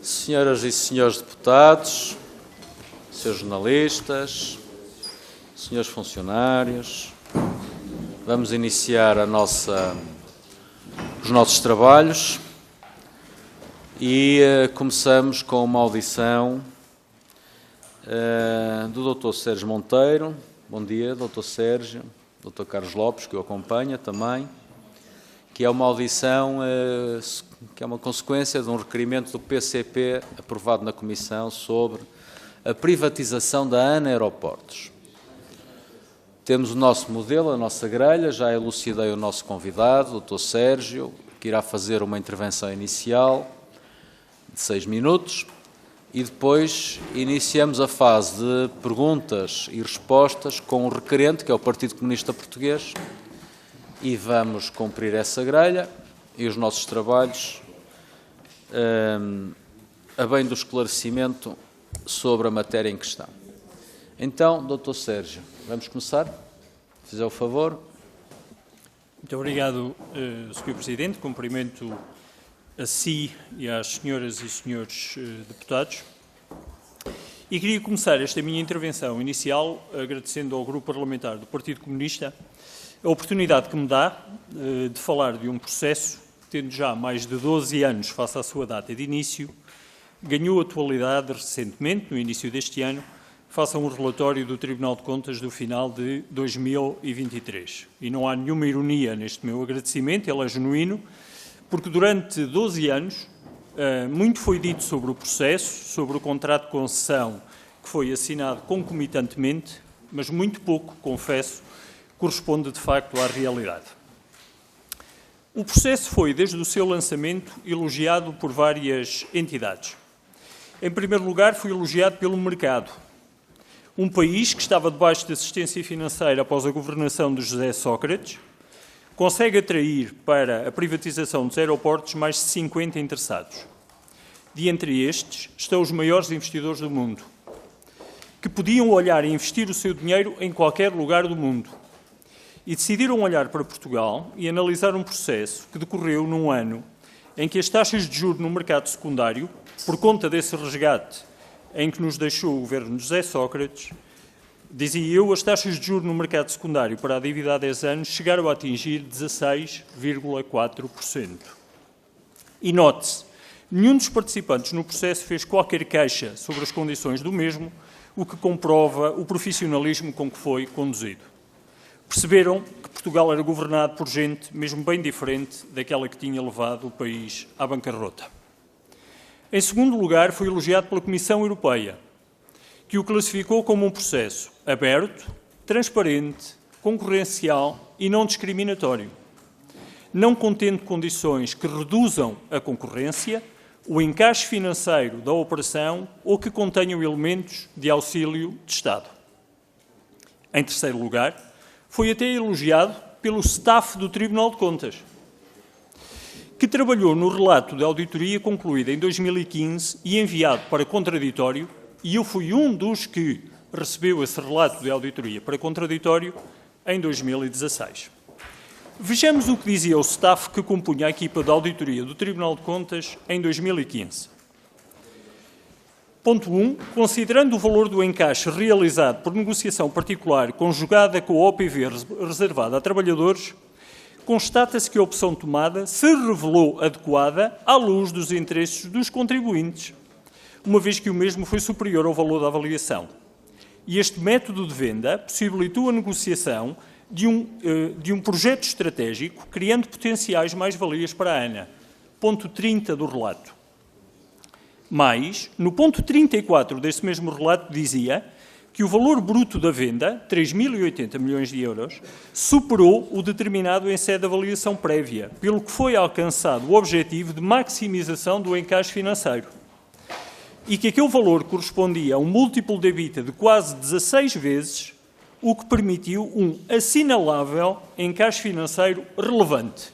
Senhoras e senhores deputados, senhores jornalistas, senhores funcionários, vamos iniciar os nossos trabalhos e começamos com uma audição do Dr. Sérgio Monteiro. Bom dia, Dr. Sérgio, Dr. Carlos Lopes, que o acompanha também, que é uma audição que é uma consequência de um requerimento do PCP aprovado na Comissão sobre a privatização da ANA Aeroportos. Temos o nosso modelo, a nossa grelha, já elucidei o nosso convidado, o Dr. Sérgio, que irá fazer uma intervenção inicial de 6 minutos e depois iniciamos a fase de perguntas e respostas com o requerente, que é o Partido Comunista Português, e vamos cumprir essa grelha e os nossos trabalhos a bem do esclarecimento sobre a matéria em questão. Então, Dr. Sérgio, vamos começar? Se fizer o favor. Muito obrigado, Sr. Presidente. Cumprimento a si e às senhoras e senhores deputados. E queria começar esta minha intervenção inicial agradecendo ao Grupo Parlamentar do Partido Comunista a oportunidade que me dá de falar de um processo, tendo já mais de 12 anos face à sua data de início, ganhou atualidade recentemente, no início deste ano, face a um relatório do Tribunal de Contas do final de 2023. E não há nenhuma ironia neste meu agradecimento, ele é genuíno, porque durante 12 anos muito foi dito sobre o processo, sobre o contrato de concessão que foi assinado concomitantemente, mas muito pouco, confesso, corresponde de facto à realidade. O processo foi, desde o seu lançamento, elogiado por várias entidades. Em primeiro lugar, foi elogiado pelo mercado. Um país que estava debaixo de assistência financeira após a governação de José Sócrates, consegue atrair para a privatização dos aeroportos mais de 50 interessados. De entre estes estão os maiores investidores do mundo, que podiam olhar e investir o seu dinheiro em qualquer lugar do mundo. E decidiram olhar para Portugal e analisar um processo que decorreu num ano em que as taxas de juros no mercado secundário, por conta desse resgate em que nos deixou o governo de José Sócrates, dizia eu, as taxas de juros no mercado secundário para a dívida há 10 anos chegaram a atingir 16,4%. E note-se, nenhum dos participantes no processo fez qualquer queixa sobre as condições do mesmo, o que comprova o profissionalismo com que foi conduzido. Perceberam que Portugal era governado por gente mesmo bem diferente daquela que tinha levado o país à bancarrota. Em segundo lugar, foi elogiado pela Comissão Europeia, que o classificou como um processo aberto, transparente, concorrencial e não discriminatório, não contendo condições que reduzam a concorrência, o encaixe financeiro da operação ou que contenham elementos de auxílio de Estado. Em terceiro lugar, foi até elogiado pelo staff do Tribunal de Contas, que trabalhou no relato de auditoria concluída em 2015 e enviado para contraditório, e eu fui um dos que recebeu esse relato de auditoria para contraditório em 2016. Vejamos o que dizia o staff que compunha a equipa de auditoria do Tribunal de Contas em 2015. Ponto 1. Considerando o valor do encaixe realizado por negociação particular conjugada com a OPV reservada a trabalhadores, constata-se que a opção tomada se revelou adequada à luz dos interesses dos contribuintes, uma vez que o mesmo foi superior ao valor da avaliação. E este método de venda possibilitou a negociação de um projeto estratégico, criando potenciais mais-valias para a ANA. Ponto 30 do relato. Mas, no ponto 34 desse mesmo relato, dizia que o valor bruto da venda, 3.080 milhões de euros, superou o determinado em sede de avaliação prévia, pelo que foi alcançado o objetivo de maximização do encaixe financeiro. E que aquele valor correspondia a um múltiplo de EBITDA de quase 16 vezes, o que permitiu um assinalável encaixe financeiro relevante.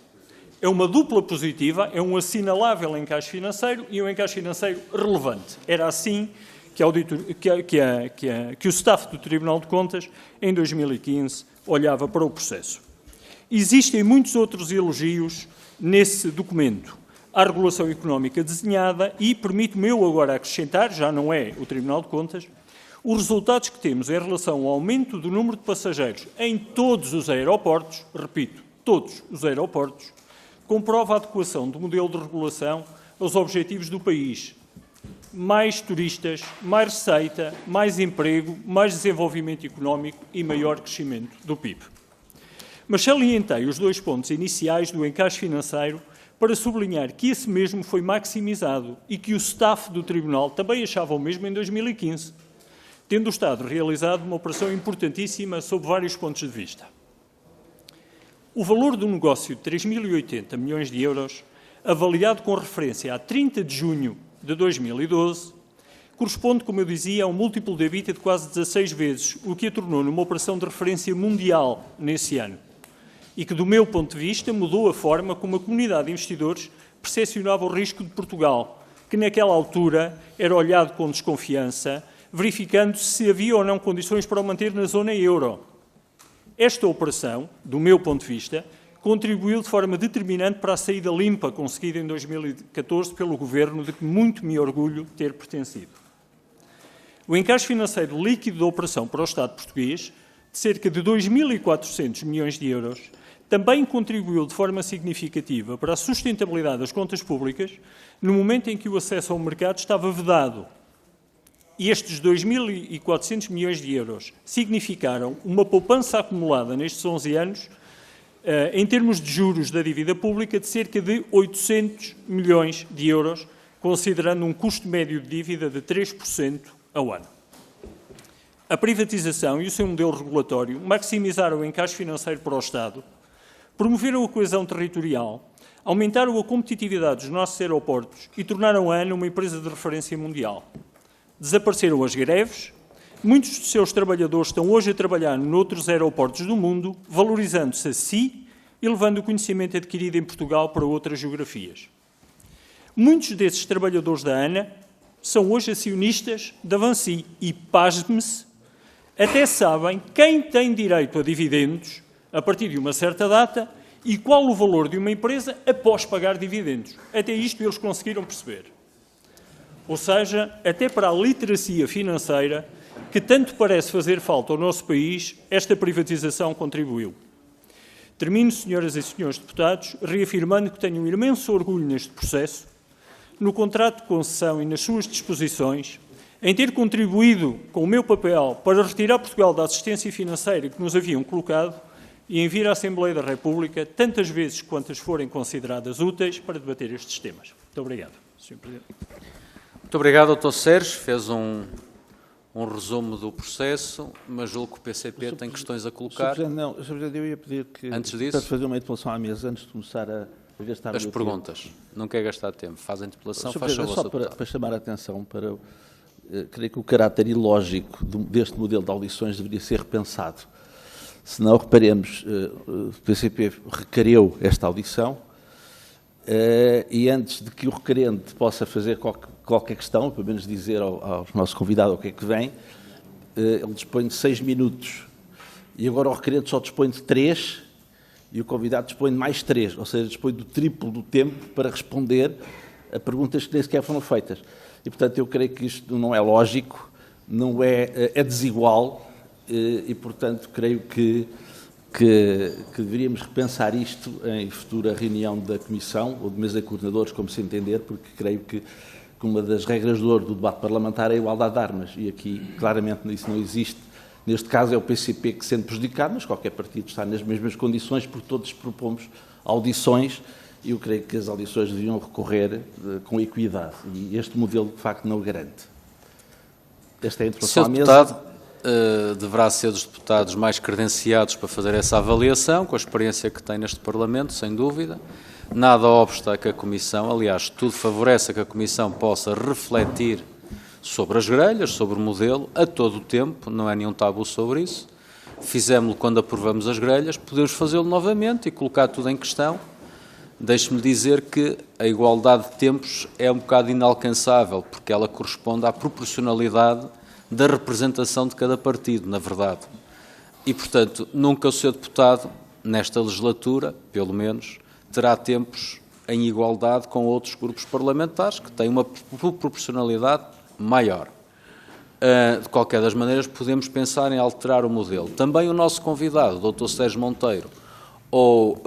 É uma dupla positiva, é um assinalável encaixe financeiro e um encaixe financeiro relevante. Era assim que o staff do Tribunal de Contas, em 2015, olhava para o processo. Existem muitos outros elogios nesse documento, à regulação económica desenhada e, permito-me eu agora acrescentar, já não é o Tribunal de Contas, os resultados que temos em relação ao aumento do número de passageiros em todos os aeroportos, repito, todos os aeroportos, comprova a adequação do modelo de regulação aos objetivos do país. Mais turistas, mais receita, mais emprego, mais desenvolvimento económico e maior crescimento do PIB. Mas salientei os 2 pontos iniciais do encaixe financeiro para sublinhar que esse mesmo foi maximizado e que o staff do Tribunal também achava o mesmo em 2015, tendo o Estado realizado uma operação importantíssima sob vários pontos de vista. O valor do negócio de 3.080 milhões de euros, avaliado com referência a 30 de junho de 2012, corresponde, como eu dizia, a um múltiplo de EBITDA de quase 16 vezes, o que a tornou numa operação de referência mundial nesse ano, e que, do meu ponto de vista, mudou a forma como a comunidade de investidores percepcionava o risco de Portugal, que naquela altura era olhado com desconfiança, verificando se havia ou não condições para o manter na zona euro. Esta operação, do meu ponto de vista, contribuiu de forma determinante para a saída limpa conseguida em 2014 pelo Governo, de que muito me orgulho ter pertencido. O encaixe financeiro líquido da operação para o Estado português, de cerca de 2.400 milhões de euros, também contribuiu de forma significativa para a sustentabilidade das contas públicas, no momento em que o acesso ao mercado estava vedado. E estes 2.400 milhões de euros significaram uma poupança acumulada nestes 11 anos, em termos de juros da dívida pública, de cerca de 800 milhões de euros, considerando um custo médio de dívida de 3% ao ano. A privatização e o seu modelo regulatório maximizaram o encaixe financeiro para o Estado, promoveram a coesão territorial, aumentaram a competitividade dos nossos aeroportos e tornaram a ANA uma empresa de referência mundial. Desapareceram as greves, muitos dos seus trabalhadores estão hoje a trabalhar noutros aeroportos do mundo, valorizando-se a si e levando o conhecimento adquirido em Portugal para outras geografias. Muitos desses trabalhadores da ANA são hoje acionistas da Vinci e, pasme-se, até sabem quem tem direito a dividendos a partir de uma certa data e qual o valor de uma empresa após pagar dividendos. Até isto eles conseguiram perceber. Ou seja, até para a literacia financeira, que tanto parece fazer falta ao nosso país, esta privatização contribuiu. Termino, senhoras e senhores deputados, reafirmando que tenho um imenso orgulho neste processo, no contrato de concessão e nas suas disposições, em ter contribuído com o meu papel para retirar Portugal da assistência financeira que nos haviam colocado e em vir à Assembleia da República tantas vezes quantas forem consideradas úteis para debater estes temas. Muito obrigado, Sr. Presidente. Muito obrigado, Dr. Sérgio. Fez um resumo do processo, mas julgo que o PCP tem questões a colocar. Sr. Presidente, eu ia pedir que... Antes disso... fazer uma interpelação à mesa, antes de começar a ver se está... As perguntas. Tempo. Não quer gastar tempo. Faz a interpelação, Sr. faz favor, só para chamar a atenção para... creio que o caráter ilógico deste modelo de audições deveria ser repensado. Se não, reparemos, o PCP requereu esta audição e antes de que o requerente possa fazer qualquer questão, pelo menos dizer ao nosso convidado o que é que vem, ele dispõe de 6 minutos e agora o requerente só dispõe de 3 e o convidado dispõe de mais 3, ou seja, dispõe do triplo do tempo para responder a perguntas que nem sequer foram feitas. E, portanto, eu creio que isto não é lógico, não é desigual e, portanto, creio que deveríamos repensar isto em futura reunião da Comissão ou de mesa de coordenadores, como se entender, porque creio que uma das regras de ouro do debate parlamentar é a igualdade de armas e aqui, claramente, isso não existe. Neste caso é o PCP que se sente prejudicado, mas qualquer partido está nas mesmas condições porque todos propomos audições e eu creio que as audições deviam recorrer com equidade e este modelo, de facto, não o garante. Esta é a intervenção à mesa. Deverá ser dos deputados mais credenciados para fazer essa avaliação, com a experiência que tem neste Parlamento, sem dúvida. Nada obsta a que a Comissão, aliás, tudo favorece a que a Comissão possa refletir sobre as grelhas, sobre o modelo, a todo o tempo, não há nenhum tabu sobre isso. Fizemos-lo quando aprovamos as grelhas, podemos fazê-lo novamente e colocar tudo em questão. Deixe-me dizer que a igualdade de tempos é um bocado inalcançável, porque ela corresponde à proporcionalidade da representação de cada partido, na verdade. E, portanto, nunca o Sr. Deputado, nesta legislatura, pelo menos, terá tempos em igualdade com outros grupos parlamentares que têm uma proporcionalidade maior. De qualquer das maneiras, podemos pensar em alterar o modelo. Também o nosso convidado, o Dr. Sérgio Monteiro, ou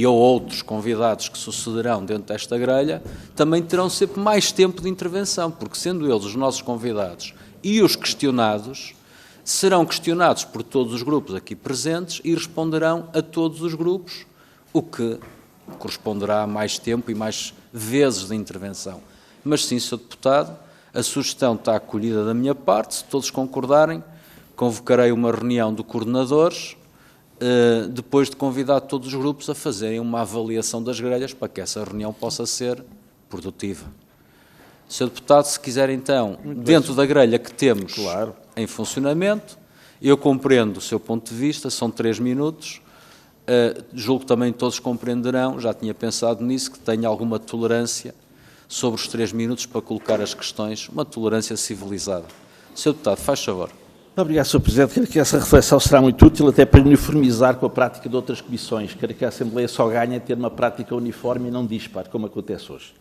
outros convidados que sucederão dentro desta grelha, também terão sempre mais tempo de intervenção, porque sendo eles os nossos convidados e os questionados, serão questionados por todos os grupos aqui presentes e responderão a todos os grupos, o que corresponderá a mais tempo e mais vezes de intervenção. Mas sim, Sr. Deputado, a sugestão está acolhida da minha parte. Se todos concordarem, convocarei uma reunião de coordenadores, depois de convidar todos os grupos a fazerem uma avaliação das grelhas para que essa reunião possa ser produtiva. Sr. Deputado, se quiser então, dentro da grelha que temos em funcionamento, eu compreendo o seu ponto de vista, são 3 minutos, julgo que também todos compreenderão, já tinha pensado nisso, que tenho alguma tolerância sobre os 3 minutos para colocar as questões, uma tolerância civilizada. Sr. Deputado, faz favor. Muito obrigado, Sr. Presidente. Creio que essa reflexão será muito útil até para uniformizar com a prática de outras comissões. Creio que a Assembleia só ganha ter uma prática uniforme e não dispar, como acontece hoje.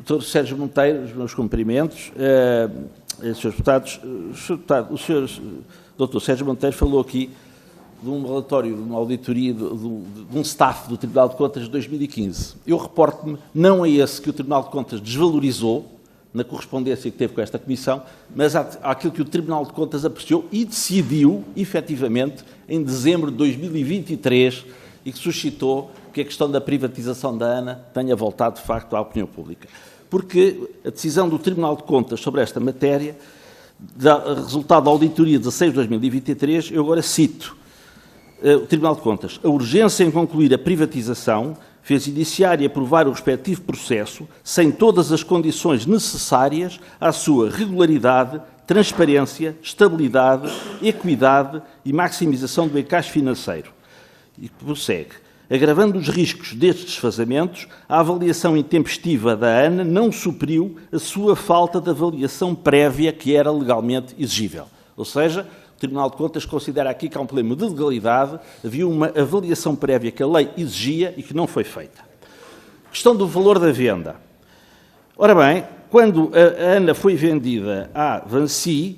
Dr. Sérgio Monteiro, os meus cumprimentos. Srs. Deputados, o Sr. Dr. Sérgio Monteiro falou aqui de um relatório, de uma auditoria de um staff do Tribunal de Contas de 2015. Eu reporto-me, não a esse que o Tribunal de Contas desvalorizou, na correspondência que teve com esta Comissão, mas àquilo que o Tribunal de Contas apreciou e decidiu, efetivamente, em dezembro de 2023, e que suscitou que a questão da privatização da ANA tenha voltado, de facto, à opinião pública. Porque a decisão do Tribunal de Contas sobre esta matéria, resultado da auditoria 16 de 2023, eu agora cito, o Tribunal de Contas, a urgência em concluir a privatização fez iniciar e aprovar o respectivo processo sem todas as condições necessárias à sua regularidade, transparência, estabilidade, equidade e maximização do encaixe financeiro. E prossegue. Agravando os riscos destes desfazamentos, a avaliação intempestiva da ANA não supriu a sua falta de avaliação prévia que era legalmente exigível. Ou seja, o Tribunal de Contas considera aqui que há um problema de legalidade, havia uma avaliação prévia que a lei exigia e que não foi feita. Questão do valor da venda. Ora bem, quando a ANA foi vendida à Vinci,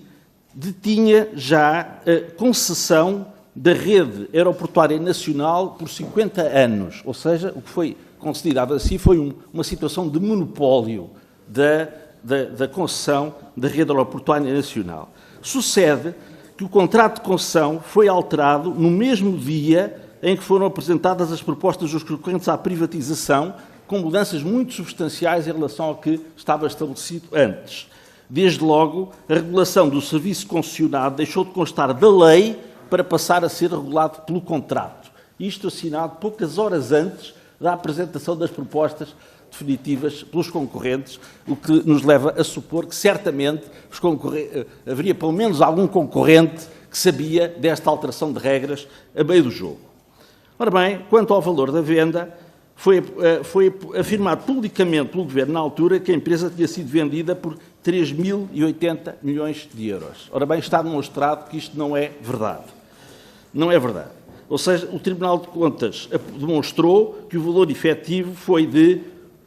detinha já a concessão da rede aeroportuária nacional por 50 anos. Ou seja, o que foi concedido à Vinci foi uma situação de monopólio da concessão da rede aeroportuária nacional. Sucede que o contrato de concessão foi alterado no mesmo dia em que foram apresentadas as propostas dos concorrentes à privatização, com mudanças muito substanciais em relação ao que estava estabelecido antes. Desde logo, a regulação do serviço concessionado deixou de constar da lei para passar a ser regulado pelo contrato. Isto assinado poucas horas antes da apresentação das propostas definitivas pelos concorrentes, o que nos leva a supor que certamente haveria pelo menos algum concorrente que sabia desta alteração de regras a meio do jogo. Ora bem, quanto ao valor da venda, foi afirmado publicamente pelo Governo na altura que a empresa tinha sido vendida por 3.080 milhões de euros. Ora bem, está demonstrado que isto não é verdade. Não é verdade. Ou seja, o Tribunal de Contas demonstrou que o valor efetivo foi de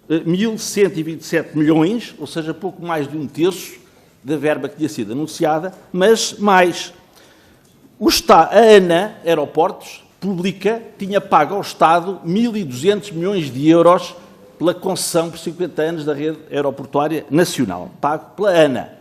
1.127 milhões, ou seja, pouco mais de 1/3 da verba que tinha sido anunciada, mas mais. A ANA Aeroportos Pública tinha pago ao Estado 1.200 milhões de euros pela concessão por 50 anos da rede aeroportuária nacional, pago pela ANA.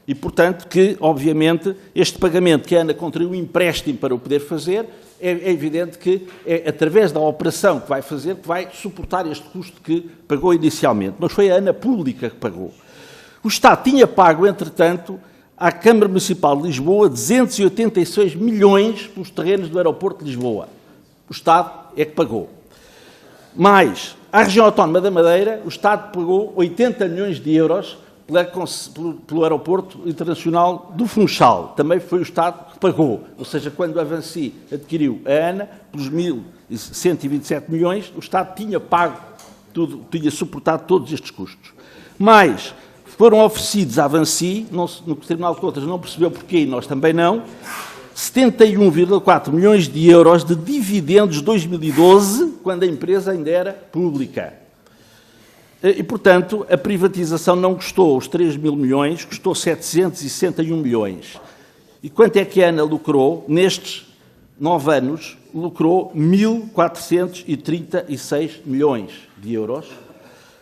E, portanto, que, obviamente, este pagamento que a ANA contraiu um empréstimo para o poder fazer, é evidente que é através da operação que vai fazer que vai suportar este custo que pagou inicialmente. Mas foi a ANA Pública que pagou. O Estado tinha pago, entretanto, à Câmara Municipal de Lisboa 286 milhões pelos terrenos do aeroporto de Lisboa. O Estado é que pagou. Mais, à Região Autónoma da Madeira, o Estado pagou 80 milhões de euros pelo aeroporto internacional do Funchal. Também foi o Estado que pagou. Ou seja, quando a Vinci adquiriu a ANA, pelos 1.127 milhões, o Estado tinha pago tudo, tinha suportado todos estes custos. Mas foram oferecidos à Vinci, no Tribunal de Contas não percebeu porquê e nós também não, 71,4 milhões de euros de dividendos de 2012, quando a empresa ainda era pública. E, portanto, a privatização não custou os 3 mil milhões, custou 761 milhões. E quanto é que a ANA lucrou? Nestes 9 anos, lucrou 1.436 milhões de euros,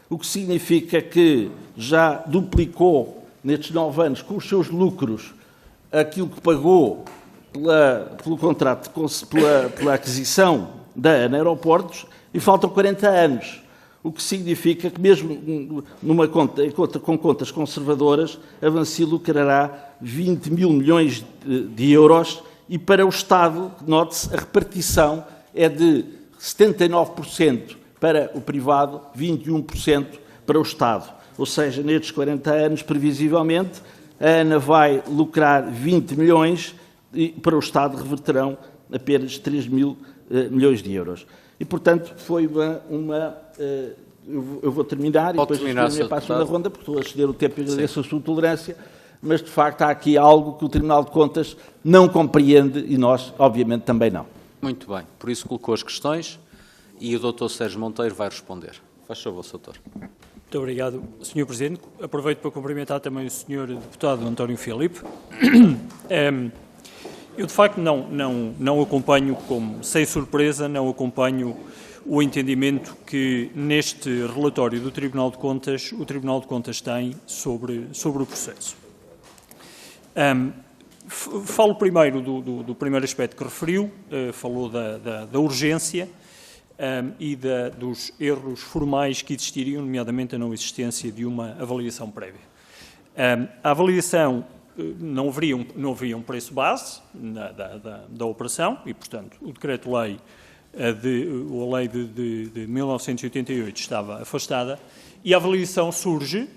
o que significa que já duplicou, nestes 9 anos, com os seus lucros, aquilo que pagou pelo contrato, pela aquisição da ANA Aeroportos, e faltam 40 anos. O que significa que, mesmo com contas conservadoras, a Vinci lucrará 20 mil milhões de euros, e para o Estado, note-se, a repartição é de 79% para o privado, 21% para o Estado. Ou seja, nestes 40 anos, previsivelmente, a ANA vai lucrar 20 milhões e para o Estado reverterão apenas 3 mil milhões de euros. E, portanto, foi eu vou terminar e depois para a segunda ronda, porque estou a exceder o tempo e agradeço a sua tolerância, mas, de facto, há aqui algo que o Tribunal de Contas não compreende e nós, obviamente, também não. Muito bem. Por isso colocou as questões e o Dr. Sérgio Monteiro vai responder. Faz favor, Sr. Doutor. Muito obrigado, Sr. Presidente. Aproveito para cumprimentar também o Sr. Deputado António Filipe. Eu, de facto, não acompanho, sem surpresa, não acompanho o entendimento que neste relatório do Tribunal de Contas, o Tribunal de Contas tem sobre o processo. Falo primeiro do primeiro aspecto que referiu, falou da urgência e dos erros formais que existiriam, nomeadamente a não existência de uma avaliação prévia. A avaliação não haveria um preço base da operação e, portanto, o decreto-lei a lei de 1988 estava afastada e a avaliação surge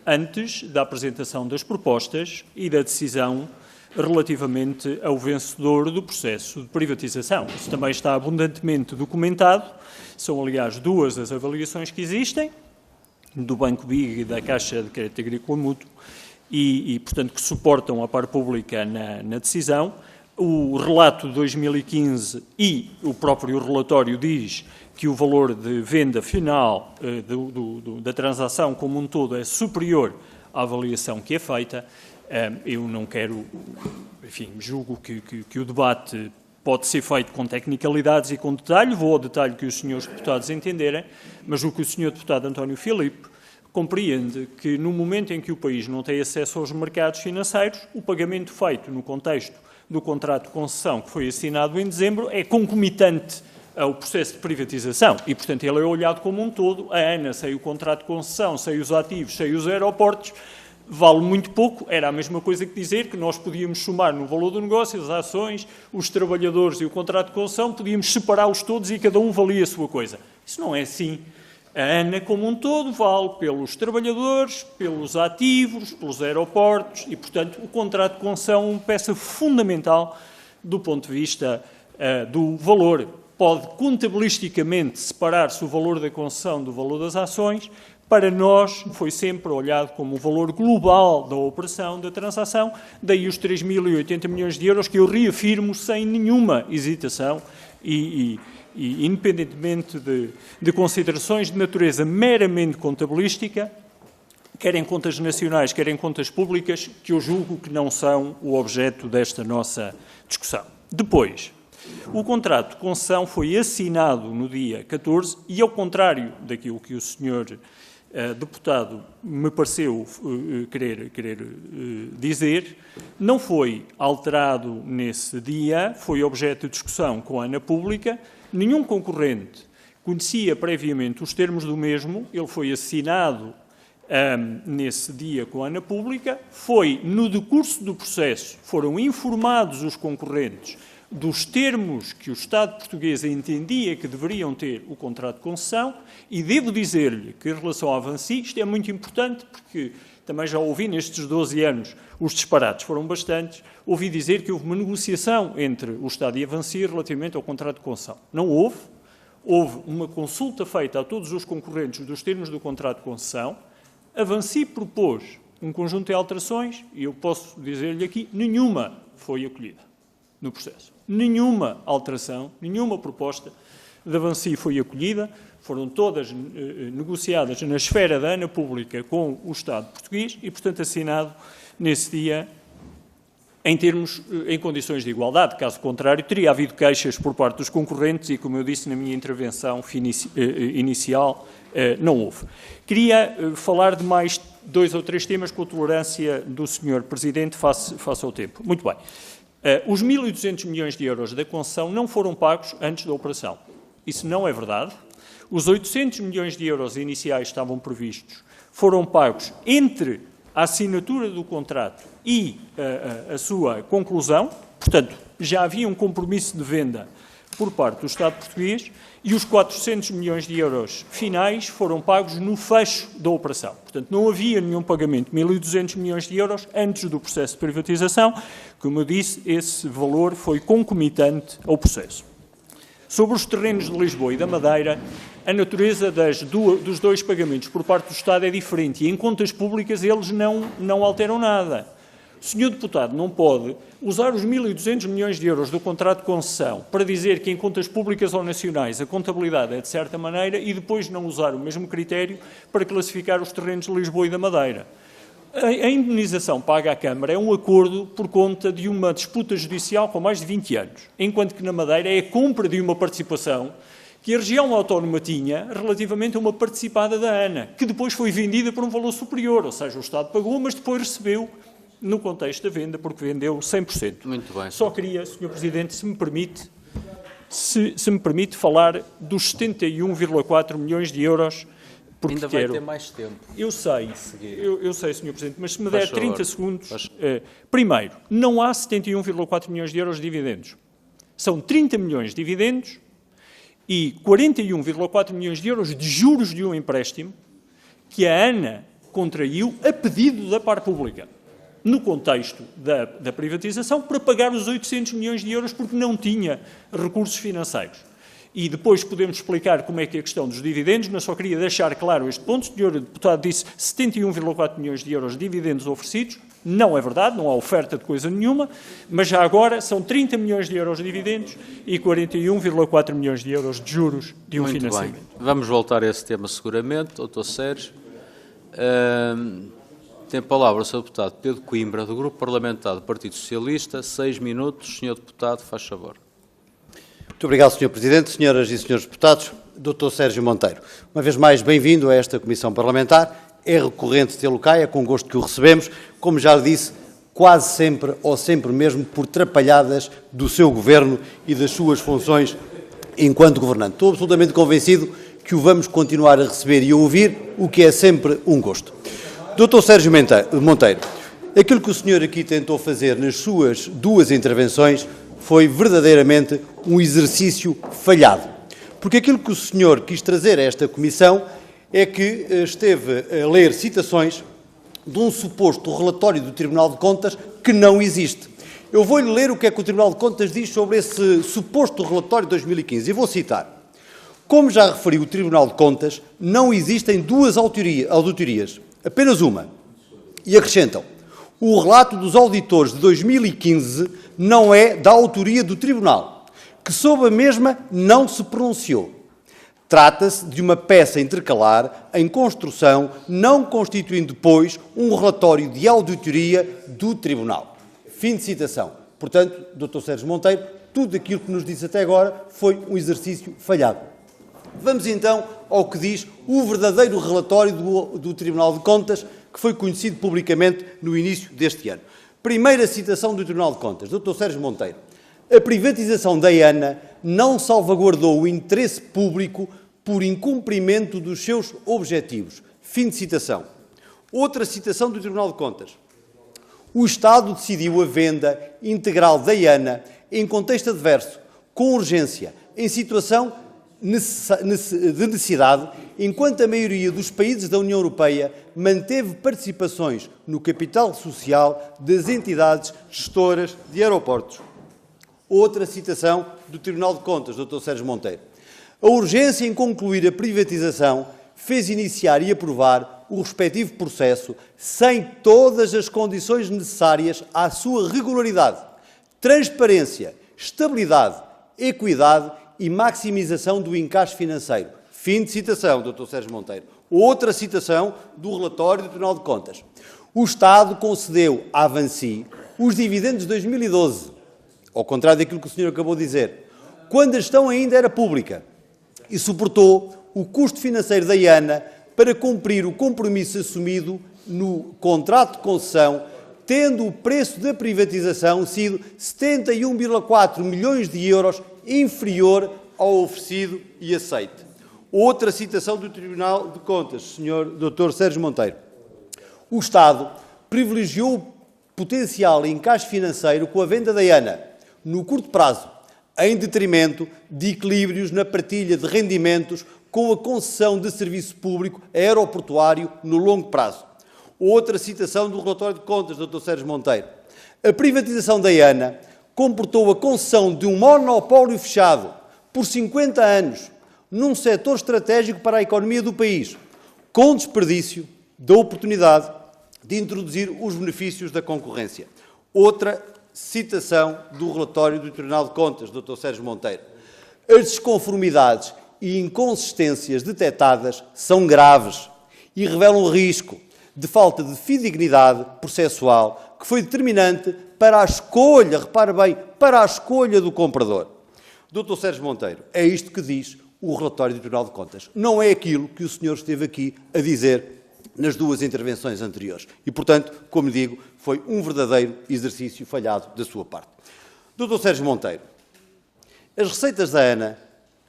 antes da apresentação das propostas e da decisão relativamente ao vencedor do processo de privatização. Isso também está abundantemente documentado. São, aliás, 2 as avaliações que existem, do Banco BIG e da Caixa de Crédito Agrícola Mútuo, e, portanto, que suportam a par pública na decisão. O relato de 2015 e o próprio relatório diz que o valor de venda final da transação como um todo é superior à avaliação que é feita. Eu não quero, enfim, julgo que o debate pode ser feito com tecnicalidades e com detalhe, vou ao detalhe que os senhores deputados entenderem, mas o que o senhor deputado António Filipe compreende que no momento em que o país não tem acesso aos mercados financeiros, o pagamento feito no contexto do contrato de concessão que foi assinado em dezembro é concomitante ao processo de privatização e, portanto, ele é olhado como um todo. A ANA, sem o contrato de concessão, sem os ativos, sem os aeroportos, vale muito pouco. Era a mesma coisa que dizer que nós podíamos somar no valor do negócio as ações, os trabalhadores e o contrato de concessão, podíamos separá-los todos e cada um valia a sua coisa. Isso não é assim. A ANA, como um todo, vale pelos trabalhadores, pelos ativos, pelos aeroportos e, portanto, o contrato de concessão é uma peça fundamental do ponto de vista do valor. Pode contabilisticamente separar-se o valor da concessão do valor das ações. Para nós, foi sempre olhado como o valor global da operação, da transação, daí os 3.080 milhões de euros que eu reafirmo sem nenhuma hesitação e independentemente de considerações de natureza meramente contabilística, quer em contas nacionais, quer em contas públicas, que eu julgo que não são o objeto desta nossa discussão. Depois, o contrato de concessão foi assinado no dia 14 e, ao contrário daquilo que o senhor deputado me pareceu querer dizer, não foi alterado nesse dia, foi objeto de discussão com a ANA Pública. Nenhum concorrente conhecia previamente os termos do mesmo, ele foi assinado nesse dia com a ANA Pública, foi no decurso do processo, foram informados os concorrentes dos termos que o Estado português entendia que deveriam ter o contrato de concessão e devo dizer-lhe que, em relação à Vinci, isto é muito importante porque também já ouvi nestes 12 anos, os disparates foram bastantes, ouvi dizer que houve uma negociação entre o Estado e a Vinci relativamente ao contrato de concessão. Não houve. Houve uma consulta feita a todos os concorrentes dos termos do contrato de concessão. A Vinci propôs um conjunto de alterações e eu posso dizer-lhe aqui, nenhuma foi acolhida no processo. Nenhuma alteração, nenhuma proposta da Vinci foi acolhida, foram todas negociadas na esfera da ANA pública com o Estado português e, portanto, assinado nesse dia em condições de igualdade. Caso contrário, teria havido queixas por parte dos concorrentes e, como eu disse na minha intervenção inicial, não houve. Queria falar de mais 2 ou 3 temas com a tolerância do Sr. Presidente face ao tempo. Muito bem. Os 1.200 milhões de euros da concessão não foram pagos antes da operação. Isso não é verdade. Os 800 milhões de euros iniciais estavam previstos, foram pagos entre a assinatura do contrato e a sua conclusão. Portanto, já havia um compromisso de venda por parte do Estado português e os 400 milhões de euros finais foram pagos no fecho da operação. Portanto, não havia nenhum pagamento de 1.200 milhões de euros antes do processo de privatização. Como eu disse, esse valor foi concomitante ao processo. Sobre os terrenos de Lisboa e da Madeira, a natureza dos 2 pagamentos por parte do Estado é diferente e em contas públicas eles não alteram nada. O Sr. Deputado não pode usar os 1.200 milhões de euros do contrato de concessão para dizer que em contas públicas ou nacionais a contabilidade é de certa maneira e depois não usar o mesmo critério para classificar os terrenos de Lisboa e da Madeira. A indemnização paga à Câmara é um acordo por conta de uma disputa judicial com mais de 20 anos, enquanto que na Madeira é a compra de uma participação que a região autónoma tinha relativamente a uma participada da ANA, que depois foi vendida por um valor superior, ou seja, o Estado pagou, mas depois recebeu no contexto da venda, porque vendeu 100%. Muito bem. Só queria, Sr. Presidente, se me permite falar dos 71,4 milhões de euros. Porque ainda vai ter mais tempo. Eu sei, Sr. Presidente, mas se me der 30 segundos... primeiro, não há 71,4 milhões de euros de dividendos. São 30 milhões de dividendos e 41,4 milhões de euros de juros de um empréstimo que a ANA contraiu a pedido da parte pública, no contexto da privatização, para pagar os 800 milhões de euros porque não tinha recursos financeiros. E depois podemos explicar como é que é a questão dos dividendos, mas só queria deixar claro este ponto. O Sr. Deputado disse 71,4 milhões de euros de dividendos oferecidos. Não é verdade, não há oferta de coisa nenhuma, mas já agora são 30 milhões de euros de dividendos e 41,4 milhões de euros de juros de um financiamento. Bem. Vamos voltar a esse tema seguramente. Dr. Sérgio. Tem a palavra o Sr. Deputado Pedro Coimbra, do Grupo Parlamentar do Partido Socialista. 6 minutos. Sr. Deputado, faz favor. Muito obrigado, Sr. Presidente, senhoras e senhores deputados. Dr. Sérgio Monteiro, uma vez mais bem-vindo a esta Comissão Parlamentar. É recorrente tê-lo cá, é com gosto que o recebemos. Como já lhe disse, quase sempre, ou sempre mesmo, por trapalhadas do seu Governo e das suas funções enquanto governante. Estou absolutamente convencido que o vamos continuar a receber e a ouvir, o que é sempre um gosto. Dr. Sérgio Monteiro, aquilo que o senhor aqui tentou fazer nas suas 2 intervenções foi verdadeiramente um exercício falhado. Porque aquilo que o senhor quis trazer a esta Comissão é que esteve a ler citações de um suposto relatório do Tribunal de Contas que não existe. Eu vou-lhe ler o que é que o Tribunal de Contas diz sobre esse suposto relatório de 2015 e vou citar. Como já referiu o Tribunal de Contas, não existem 2 auditorias, apenas uma. E acrescentam, o relato dos auditores de 2015 não é da autoria do Tribunal, que sobre a mesma não se pronunciou. Trata-se de uma peça intercalar em construção, não constituindo, pois, um relatório de auditoria do Tribunal. Fim de citação. Portanto, Dr. Sérgio Monteiro, tudo aquilo que nos disse até agora foi um exercício falhado. Vamos então ao que diz o verdadeiro relatório do Tribunal de Contas, que foi conhecido publicamente no início deste ano. Primeira citação do Tribunal de Contas, Dr. Sérgio Monteiro. A privatização da ANA não salvaguardou o interesse público por incumprimento dos seus objetivos. Fim de citação. Outra citação do Tribunal de Contas. O Estado decidiu a venda integral da ANA em contexto adverso, com urgência, em situação de necessidade, enquanto a maioria dos países da União Europeia manteve participações no capital social das entidades gestoras de aeroportos. Outra citação do Tribunal de Contas, Dr. Sérgio Monteiro. A urgência em concluir a privatização fez iniciar e aprovar o respectivo processo sem todas as condições necessárias à sua regularidade, transparência, estabilidade, equidade e maximização do encaixe financeiro. Fim de citação, Dr. Sérgio Monteiro. Outra citação do relatório do Tribunal de Contas. O Estado concedeu à Vinci os dividendos de 2012, ao contrário daquilo que o senhor acabou de dizer, quando a gestão ainda era pública, e suportou o custo financeiro da IANA para cumprir o compromisso assumido no contrato de concessão, tendo o preço da privatização sido 71,4 milhões de euros inferior ao oferecido e aceite. Outra citação do Tribunal de Contas, Sr. Dr. Sérgio Monteiro. O Estado privilegiou o potencial encaixe financeiro com a venda da IANA, no curto prazo, em detrimento de equilíbrios na partilha de rendimentos com a concessão de serviço público aeroportuário no longo prazo. Outra citação do relatório de contas, Dr. Sérgio Monteiro. A privatização da IANA comportou a concessão de um monopólio fechado por 50 anos num setor estratégico para a economia do país, com desperdício da oportunidade de introduzir os benefícios da concorrência. Outra citação do relatório do Tribunal de Contas, Dr. Sérgio Monteiro. As desconformidades e inconsistências detectadas são graves e revelam risco de falta de fidedignidade processual que foi determinante para a escolha, repare bem, para a escolha do comprador. Dr. Sérgio Monteiro, é isto que diz o relatório do Tribunal de Contas. Não é aquilo que o senhor esteve aqui a dizer nas duas intervenções anteriores. E, portanto, como digo, foi um verdadeiro exercício falhado da sua parte. Dr. Sérgio Monteiro, as receitas da ANA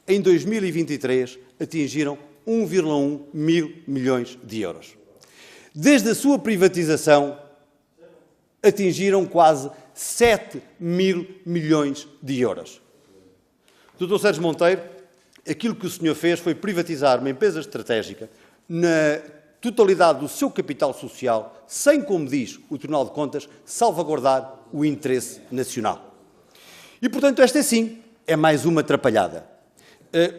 em 2023 atingiram 1,1 mil milhões de euros. Desde a sua privatização, atingiram quase 7 mil milhões de euros. Dr. Sérgio Monteiro, aquilo que o senhor fez foi privatizar uma empresa estratégica na totalidade do seu capital social, sem, como diz o Tribunal de Contas, salvaguardar o interesse nacional. E, portanto, esta sim é mais uma atrapalhada.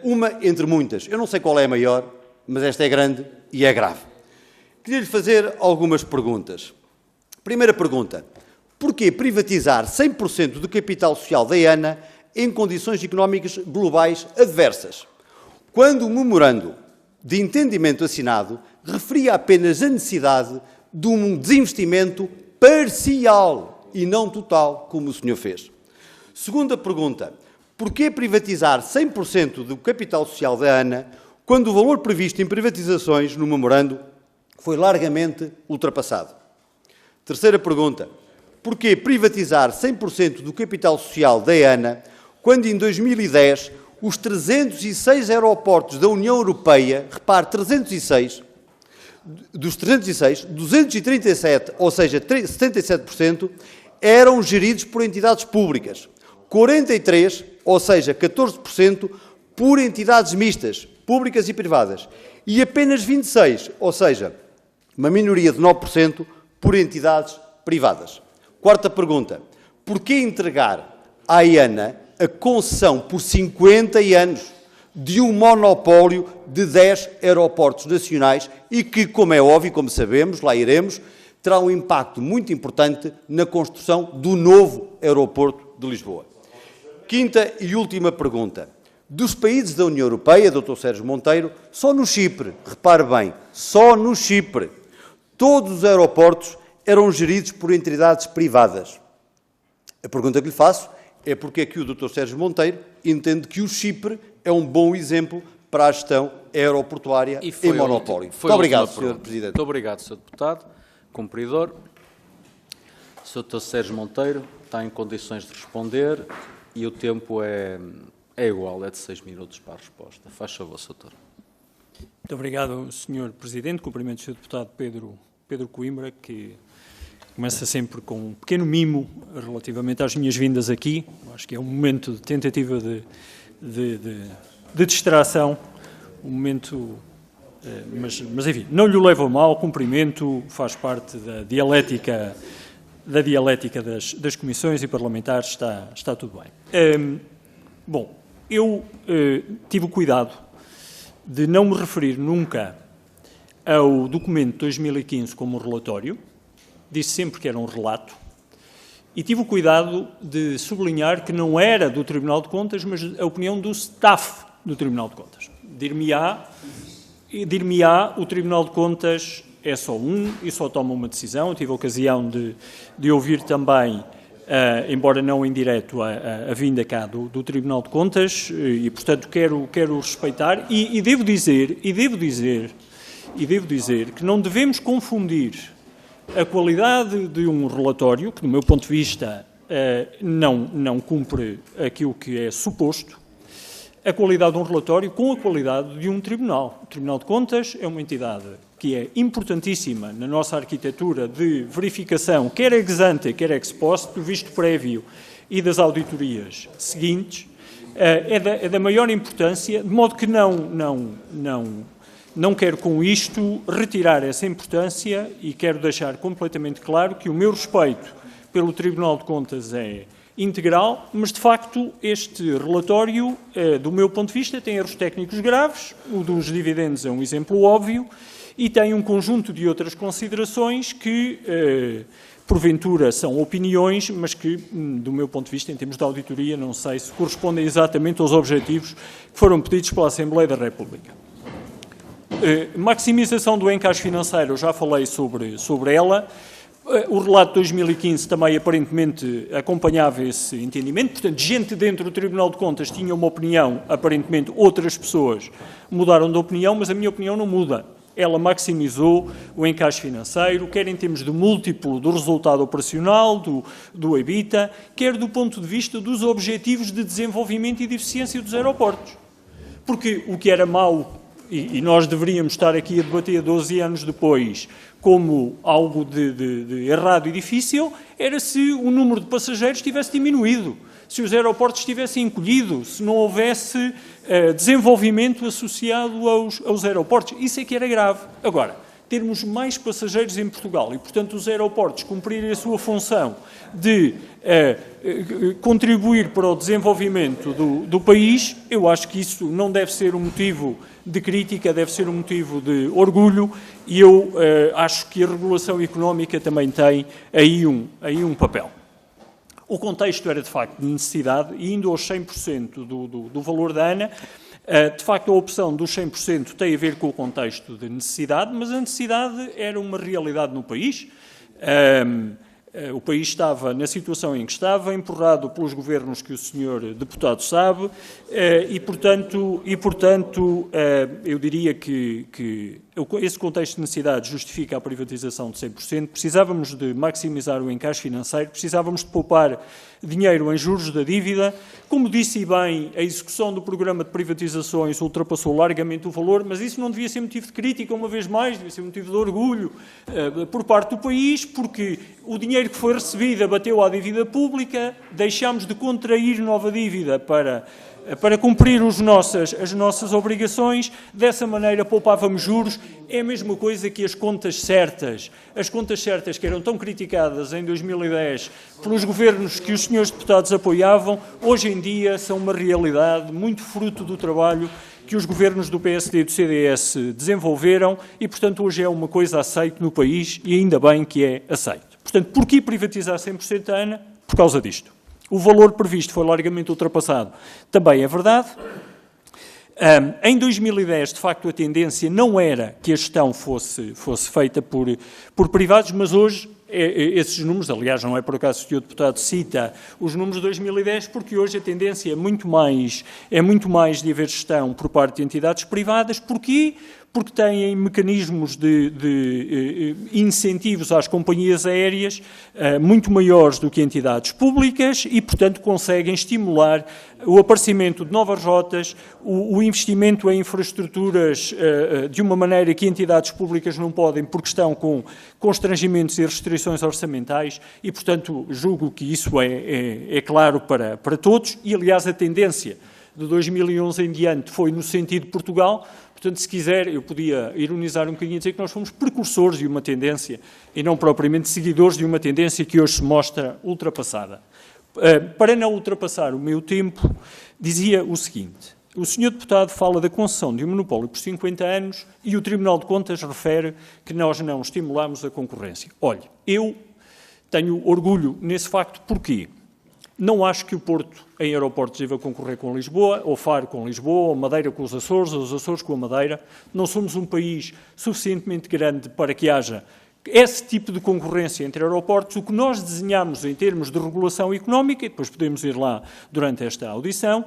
Uma entre muitas. Eu não sei qual é a maior, mas esta é grande e é grave. Queria-lhe fazer algumas perguntas. Primeira pergunta. Porquê privatizar 100% do capital social da IANA em condições económicas globais adversas, quando o memorando de entendimento assinado referia apenas a necessidade de um desinvestimento parcial e não total, como o senhor fez? Segunda pergunta. Porquê privatizar 100% do capital social da ANA quando o valor previsto em privatizações no memorando foi largamente ultrapassado? Terceira pergunta. Porquê privatizar 100% do capital social da ANA quando em 2010 os 306 aeroportos da União Europeia, repare, 306, dos 306, 237, ou seja, 77%, eram geridos por entidades públicas, 43, ou seja, 14%, por entidades mistas, públicas e privadas, e apenas 26, ou seja, uma minoria de 9%, por entidades privadas. Quarta pergunta. Porquê entregar à IANA a concessão por 50 anos de um monopólio de 10 aeroportos nacionais e que, como é óbvio, como sabemos, lá iremos, terá um impacto muito importante na construção do novo aeroporto de Lisboa? Quinta e última pergunta. Dos países da União Europeia, Dr. Sérgio Monteiro, só no Chipre, repare bem, só no Chipre, todos os aeroportos eram geridos por entidades privadas. A pergunta que lhe faço é porque é que o Dr. Sérgio Monteiro entende que o Chipre é um bom exemplo para a gestão aeroportuária em monopólio. Muito obrigado, Sr. Presidente. Muito obrigado, Sr. Deputado. Cumpridor. O Dr. Sérgio Monteiro está em condições de responder e o tempo é igual, é de 6 minutos para a resposta. Faz favor, Sr. Doutor. Muito obrigado, Sr. Presidente. Cumprimento o Sr. Deputado Pedro Coimbra, que começa sempre com um pequeno mimo relativamente às minhas vindas aqui. Acho que é um momento de tentativa de distração, um momento, mas enfim, não lhe levo a mal, cumprimento, faz parte da dialética das comissões e parlamentares, está tudo bem. Bom, eu tive o cuidado de não me referir nunca ao documento de 2015 como um relatório, disse sempre que era um relato, E tive o cuidado de sublinhar que não era do Tribunal de Contas, mas a opinião do staff do Tribunal de Contas. Dir-me-á, o Tribunal de Contas é só um e só toma uma decisão. Eu tive a ocasião de ouvir também, embora não em direto, a vinda cá do Tribunal de Contas e, portanto, quero respeitar e devo dizer que não devemos confundir a qualidade de um relatório, que, do meu ponto de vista, não cumpre aquilo que é suposto, a qualidade de um relatório com a qualidade de um tribunal. O Tribunal de Contas é uma entidade que é importantíssima na nossa arquitetura de verificação, quer ex ante, quer ex post, do visto prévio e das auditorias seguintes, é da maior importância, de modo que não quero com isto retirar essa importância e quero deixar completamente claro que o meu respeito pelo Tribunal de Contas é integral, mas de facto este relatório, do meu ponto de vista, tem erros técnicos graves, o dos dividendos é um exemplo óbvio, e tem um conjunto de outras considerações que, porventura, são opiniões, mas que, do meu ponto de vista, em termos de auditoria, não sei se correspondem exatamente aos objetivos que foram pedidos pela Assembleia da República. Maximização do encaixe financeiro, eu já falei sobre ela. O relato de 2015 também aparentemente acompanhava esse entendimento, portanto, gente dentro do Tribunal de Contas tinha uma opinião, aparentemente outras pessoas mudaram de opinião, mas a minha opinião não muda. Ela maximizou o encaixe financeiro, quer em termos de múltiplo do resultado operacional, do EBITDA, quer do ponto de vista dos objetivos de desenvolvimento e de eficiência dos aeroportos. Porque o que era mau, e nós deveríamos estar aqui a debater 12 anos depois, como algo de errado e difícil, era se o número de passageiros tivesse diminuído, se os aeroportos tivessem encolhido, se não houvesse desenvolvimento associado aos aeroportos. Isso é que era grave. Agora, termos mais passageiros em Portugal e, portanto, os aeroportos cumprirem a sua função de contribuir para o desenvolvimento do país, eu acho que isso não deve ser um motivo de crítica, deve ser um motivo de orgulho e eu acho que a regulação económica também tem aí um papel. O contexto era, de facto, de necessidade e indo aos 100% do valor da ANA, de facto, a opção dos 100% tem a ver com o contexto de necessidade, mas a necessidade era uma realidade no país. O país estava na situação em que estava, empurrado pelos governos que o senhor deputado sabe, e, portanto, eu diria que esse contexto de necessidade justifica a privatização de 100%. Precisávamos de maximizar o encaixe financeiro, precisávamos de poupar dinheiro em juros da dívida. Como disse bem, a execução do programa de privatizações ultrapassou largamente o valor, mas isso não devia ser motivo de crítica, uma vez mais, devia ser motivo de orgulho por parte do país, porque o dinheiro que foi recebido abateu à dívida pública, deixámos de contrair nova dívida para cumprir as nossas obrigações, dessa maneira poupávamos juros. É a mesma coisa que as contas certas que eram tão criticadas em 2010 pelos governos que os senhores deputados apoiavam, hoje em dia são uma realidade, muito fruto do trabalho que os governos do PSD e do CDS desenvolveram e, portanto, hoje é uma coisa aceita no país e ainda bem que é aceito. Portanto, porquê privatizar 100% a ANA? Por causa disto. O valor previsto foi largamente ultrapassado. Também é verdade. Em 2010, de facto, a tendência não era que a gestão fosse feita por privados, mas hoje esses números, aliás, não é por acaso que o senhor deputado cita os números de 2010, porque hoje a tendência é muito mais de haver gestão por parte de entidades privadas. Porquê? Porque têm mecanismos de incentivos às companhias aéreas muito maiores do que entidades públicas e, portanto, conseguem estimular o aparecimento de novas rotas, o investimento em infraestruturas de uma maneira que entidades públicas não podem, porque estão com constrangimentos e restrições orçamentais e, portanto, julgo que isso é claro para todos e, aliás, a tendência de 2011 em diante foi no sentido de Portugal. Portanto, se quiser, eu podia ironizar um bocadinho e dizer que nós fomos precursores de uma tendência e não propriamente seguidores de uma tendência que hoje se mostra ultrapassada. Para não ultrapassar o meu tempo, dizia o seguinte: o senhor deputado fala da concessão de um monopólio por 50 anos e o Tribunal de Contas refere que nós não estimulamos a concorrência. Olhe, eu Tenho orgulho nesse facto. Porquê? Não acho que o Porto, em aeroportos, deva concorrer com Lisboa, ou Faro com Lisboa, ou Madeira com os Açores, ou os Açores com a Madeira. Não somos um país suficientemente grande para que haja esse tipo de concorrência entre aeroportos. O que nós desenhamos em termos de regulação económica, e depois podemos ir lá durante esta audição,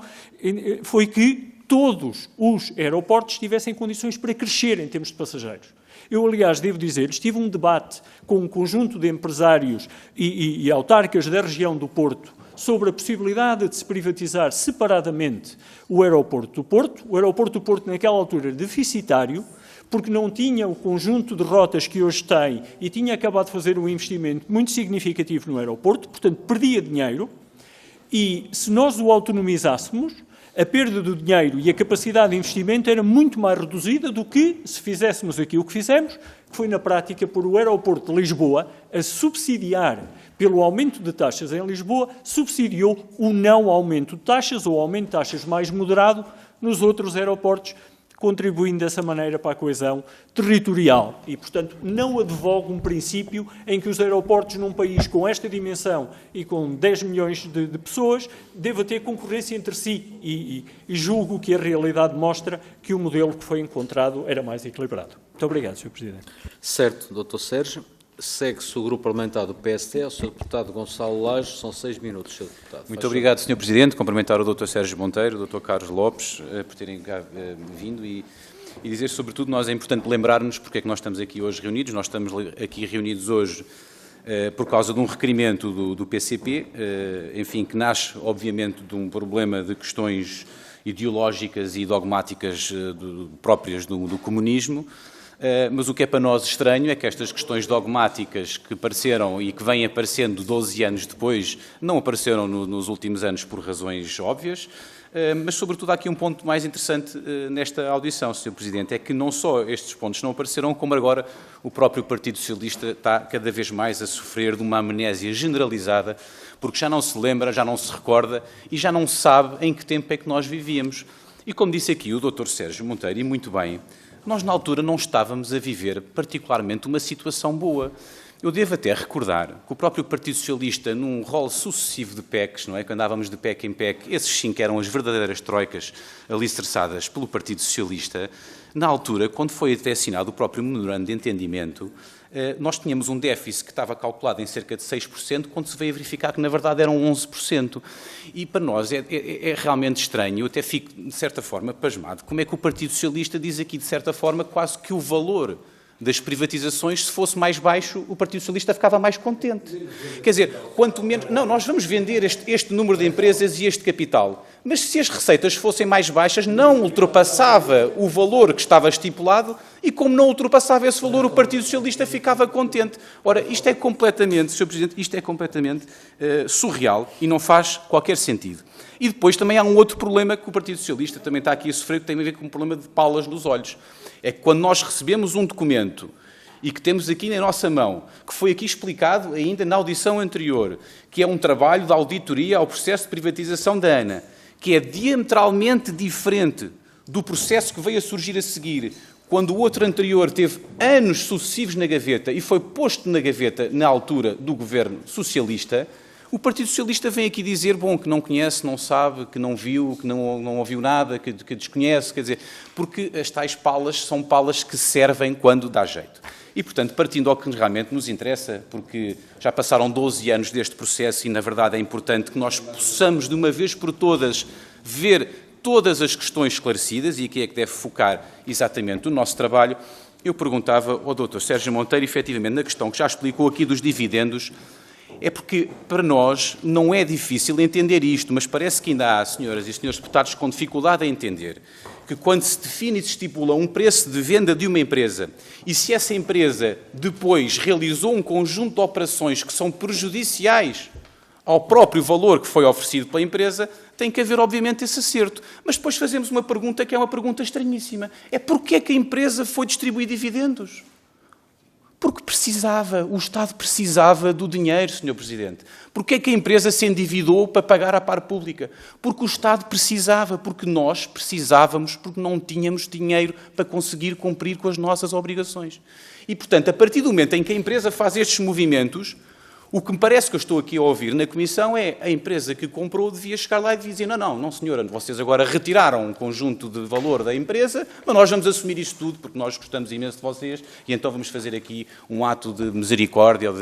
foi que todos os aeroportos tivessem condições para crescer em termos de passageiros. Eu, aliás, devo dizer, tive um debate com um conjunto de empresários e autarcas da região do Porto sobre a possibilidade de se privatizar separadamente o aeroporto do Porto. O aeroporto do Porto, naquela altura, era deficitário, porque não tinha o conjunto de rotas que hoje tem e tinha acabado de fazer um investimento muito significativo no aeroporto, portanto, perdia dinheiro, e se nós o autonomizássemos, a perda do dinheiro e a capacidade de investimento era muito mais reduzida do que se fizéssemos aqui o que fizemos, que foi, na prática, por o aeroporto de Lisboa a subsidiar, pelo aumento de taxas em Lisboa, subsidiou o não aumento de taxas ou aumento de taxas mais moderado nos outros aeroportos, contribuindo dessa maneira para a coesão territorial. E, portanto, não advogo um princípio em que os aeroportos num país com esta dimensão e com 10 milhões de pessoas deva ter concorrência entre si. E julgo que a realidade mostra que o modelo que foi encontrado era mais equilibrado. Muito obrigado, Sr. Presidente. Certo, Dr. Sérgio. Segue-se o grupo parlamentar do PSD, o Sr. Deputado Gonçalo Laje, são 6 minutos, Sr. Deputado. Muito obrigado, Sr. Presidente. Cumprimentar o Dr. Sérgio Monteiro, o Dr. Carlos Lopes, por terem cá vindo e dizer, sobretudo, nós é importante lembrarmos porque é que nós estamos aqui hoje reunidos. Nós estamos aqui reunidos hoje por causa de um requerimento do PCP, enfim, que nasce, obviamente, de um problema de questões ideológicas e dogmáticas próprias do comunismo. Mas o que é para nós estranho é que estas questões dogmáticas que apareceram e que vêm aparecendo 12 anos depois, não apareceram nos últimos anos por razões óbvias, mas sobretudo há aqui um ponto mais interessante nesta audição, Sr. Presidente, é que não só estes pontos não apareceram, como agora o próprio Partido Socialista está cada vez mais a sofrer de uma amnésia generalizada, porque já não se lembra, já não se recorda e já não sabe em que tempo é que nós vivíamos. E como disse aqui o Dr. Sérgio Monteiro, e muito bem, nós, na altura, não estávamos a viver particularmente uma situação boa. Eu devo até recordar que o próprio Partido Socialista, num rol sucessivo de PECs, não é? Que andávamos de PEC em PEC, esses sim que eram as verdadeiras troicas alicerçadas pelo Partido Socialista, na altura, quando foi até assinado o próprio memorando de entendimento, nós tínhamos um déficit que estava calculado em cerca de 6%, quando se veio a verificar que, na verdade, eram 11%. E, para nós, é realmente estranho, eu até fico, de certa forma, pasmado, como é que o Partido Socialista diz aqui, de certa forma, quase que o valor das privatizações, se fosse mais baixo, o Partido Socialista ficava mais contente. Quer dizer, quanto menos... Não, nós vamos vender este número de empresas e este capital, mas se as receitas fossem mais baixas, não ultrapassava o valor que estava estipulado e, como não ultrapassava esse valor, o Partido Socialista ficava contente. Ora, isto é completamente, Sr. Presidente, isto é completamente surreal e não faz qualquer sentido. E depois também há um outro problema que o Partido Socialista também está aqui a sofrer, que tem a ver com um problema de palas nos olhos. É que quando nós recebemos um documento e que temos aqui na nossa mão, que foi aqui explicado ainda na audição anterior, que é um trabalho de auditoria ao processo de privatização da ANA, que é diametralmente diferente do processo que veio a surgir a seguir, quando o outro anterior teve anos sucessivos na gaveta e foi posto na gaveta na altura do governo socialista, o Partido Socialista vem aqui dizer, bom, que não conhece, não sabe, que não viu, que não ouviu nada, que desconhece, quer dizer, porque as tais palas são palas que servem quando dá jeito. E, portanto, partindo ao que realmente nos interessa, porque já passaram 12 anos deste processo e, na verdade, é importante que nós possamos, de uma vez por todas, ver todas as questões esclarecidas, e aqui é que deve focar exatamente o nosso trabalho, eu perguntava ao Dr. Sérgio Monteiro, efetivamente, na questão que já explicou aqui dos dividendos, é porque, para nós, não é difícil entender isto, mas parece que ainda há, senhoras e senhores deputados, com dificuldade a entender que quando se define e se estipula um preço de venda de uma empresa e se essa empresa depois realizou um conjunto de operações que são prejudiciais ao próprio valor que foi oferecido pela empresa, tem que haver, obviamente, esse acerto. Mas depois fazemos uma pergunta que é uma pergunta estranhíssima. É porquê é que a empresa foi distribuir dividendos? Porque precisava, o Estado precisava do dinheiro, Sr. Presidente. Porquê é que a empresa se endividou para pagar à par pública? Porque o Estado precisava, porque nós precisávamos, porque não tínhamos dinheiro para conseguir cumprir com as nossas obrigações. E, portanto, a partir do momento em que a empresa faz estes movimentos, O que me parece que eu estou aqui a ouvir na Comissão é a empresa que comprou devia chegar lá e dizer não senhora, vocês agora retiraram um conjunto de valor da empresa, mas nós vamos assumir isto tudo porque nós gostamos imenso de vocês e então vamos fazer aqui um ato de misericórdia,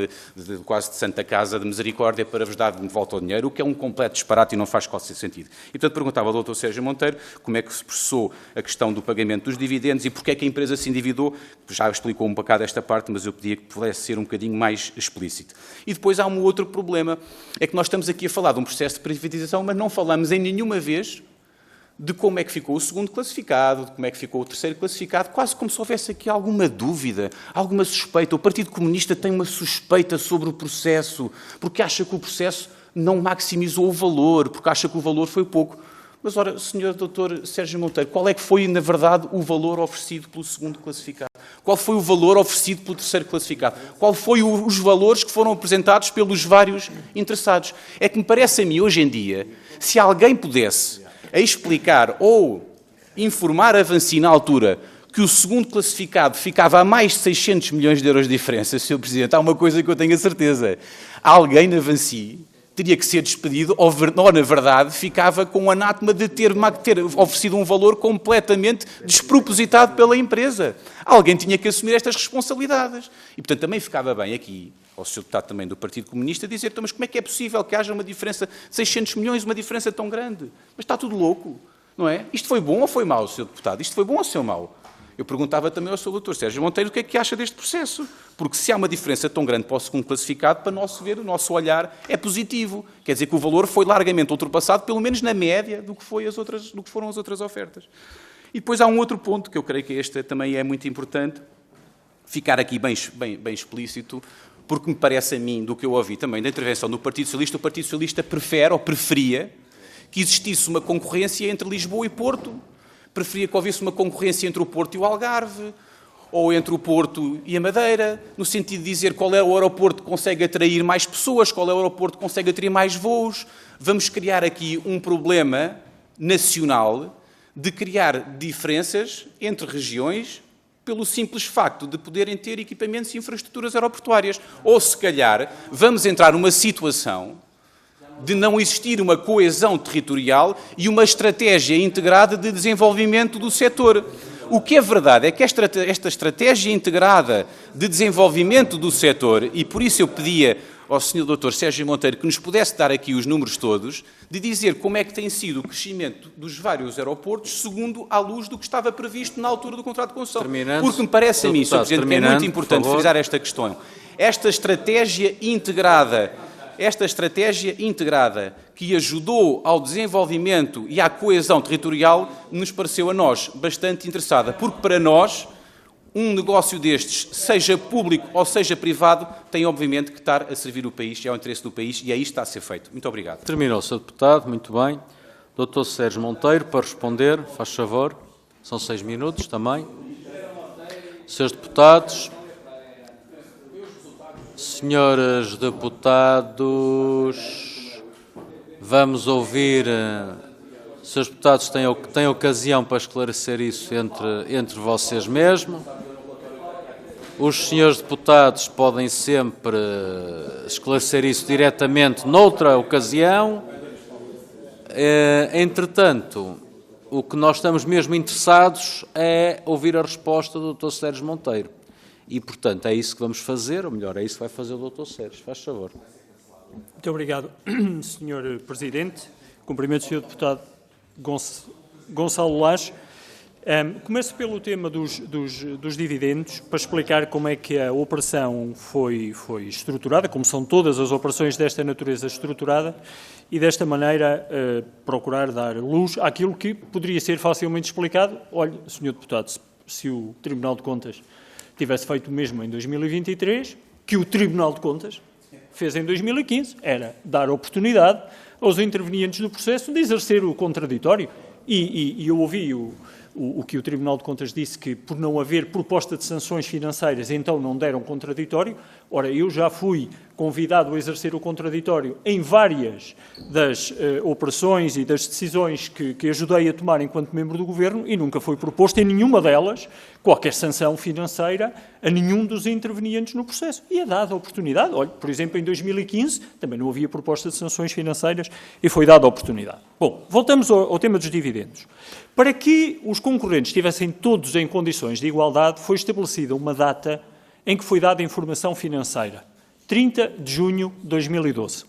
quase de Santa Casa de misericórdia para vos dar de volta o dinheiro, o que é um completo disparate e não faz qualquer sentido. E, portanto, perguntava ao Dr. Sérgio Monteiro como é que se processou a questão do pagamento dos dividendos e porque é que a empresa se endividou. Já explicou um bocado esta parte, mas eu pedia que pudesse ser um bocadinho mais explícito. E depois há um outro problema, é que nós estamos aqui a falar de um processo de privatização, mas não falamos em nenhuma vez de como é que ficou o segundo classificado, de como é que ficou o terceiro classificado, quase como se houvesse aqui alguma dúvida, alguma suspeita. O Partido Comunista tem uma suspeita sobre o processo, porque acha que o processo não maximizou o valor, porque acha que o valor foi pouco. Mas, ora, Sr. Dr. Sérgio Monteiro, qual é que foi, na verdade, o valor oferecido pelo segundo classificado? Qual foi o valor oferecido pelo terceiro classificado? Qual foi os valores que foram apresentados pelos vários interessados? É que me parece a mim, hoje em dia, se alguém pudesse explicar ou informar a Vinci na altura que o segundo classificado ficava a mais de 600 milhões de euros de diferença, Sr. Presidente, há uma coisa que eu tenho a certeza. Alguém na Vinci teria que ser despedido, ou na verdade ficava com o anátema de ter oferecido um valor completamente despropositado pela empresa. Alguém tinha que assumir estas responsabilidades. E, portanto, também ficava bem aqui, ao Sr. Deputado também do Partido Comunista, dizer, mas como é que é possível que haja uma diferença de 600 milhões, uma diferença tão grande? Mas está tudo louco, não é? Isto foi bom ou foi mau, Sr. Deputado? Isto foi bom ou foi mau? Eu perguntava também ao Sr. Dr. Sérgio Monteiro o que é que acha deste processo. Porque se há uma diferença tão grande para o segundo classificado, para nosso ver, o nosso olhar é positivo. Quer dizer que o valor foi largamente ultrapassado, pelo menos na média, do que foram as outras ofertas. E depois há um outro ponto, que eu creio que este também é muito importante, ficar aqui bem explícito, porque me parece a mim, do que eu ouvi também da intervenção do Partido Socialista, o Partido Socialista prefere ou preferia que existisse uma concorrência entre Lisboa e Porto, preferia que houvesse uma concorrência entre o Porto e o Algarve, ou entre o Porto e a Madeira, no sentido de dizer qual é o aeroporto que consegue atrair mais pessoas, qual é o aeroporto que consegue atrair mais voos. Vamos criar aqui um problema nacional de criar diferenças entre regiões pelo simples facto de poderem ter equipamentos e infraestruturas aeroportuárias. Ou, se calhar, vamos entrar numa situação de não existir uma coesão territorial e uma estratégia integrada de desenvolvimento do setor. O que é verdade é que esta estratégia integrada de desenvolvimento do setor, e por isso eu pedia ao Sr. Dr. Sérgio Monteiro que nos pudesse dar aqui os números todos, de dizer como é que tem sido o crescimento dos vários aeroportos segundo à luz do que estava previsto na altura do contrato de concessão. Porque me parece a mim, Sr. Presidente, que é muito importante frisar esta questão. Esta estratégia integrada que ajudou ao desenvolvimento e à coesão territorial nos pareceu a nós bastante interessada, porque para nós um negócio destes, seja público ou seja privado, tem obviamente que estar a servir o país e ao interesse do país e é isto que está a ser feito. Muito obrigado. Terminou, Sr. Deputado, muito bem. Dr. Sérgio Monteiro, para responder, faz favor. São 6 minutos também. Srs. Deputados, senhores deputados, vamos ouvir. Srs. Deputados têm ocasião para esclarecer isso entre vocês mesmos. Os senhores deputados podem sempre esclarecer isso diretamente noutra ocasião. Entretanto, o que nós estamos mesmo interessados é ouvir a resposta do Dr. Sérgio Monteiro. E, portanto, é isso que vamos fazer, ou melhor, é isso que vai fazer o Dr. Sérgio. Faz favor. Muito obrigado, Sr. Presidente. Cumprimento o Sr. Deputado Gonçalo Lage. Começo pelo tema dos dividendos, para explicar como é que a operação foi estruturada, como são todas as operações desta natureza estruturada, e desta maneira procurar dar luz àquilo que poderia ser facilmente explicado. Olhe, Sr. Deputado, se o Tribunal de Contas tivesse feito o mesmo em 2023, que o Tribunal de Contas fez em 2015, era dar oportunidade aos intervenientes do processo de exercer o contraditório. E eu ouvi o que o Tribunal de Contas disse, que por não haver proposta de sanções financeiras, então não deram contraditório. Ora, eu já fui convidado a exercer o contraditório em várias das operações e das decisões que ajudei a tomar enquanto membro do Governo e nunca foi proposto em nenhuma delas qualquer sanção financeira a nenhum dos intervenientes no processo. E é dada a oportunidade. Olha, por exemplo, em 2015 também não havia proposta de sanções financeiras e foi dada a oportunidade. Bom, voltamos ao tema dos dividendos. Para que os concorrentes estivessem todos em condições de igualdade, foi estabelecida uma data em que foi dada a informação financeira, 30 de junho de 2012.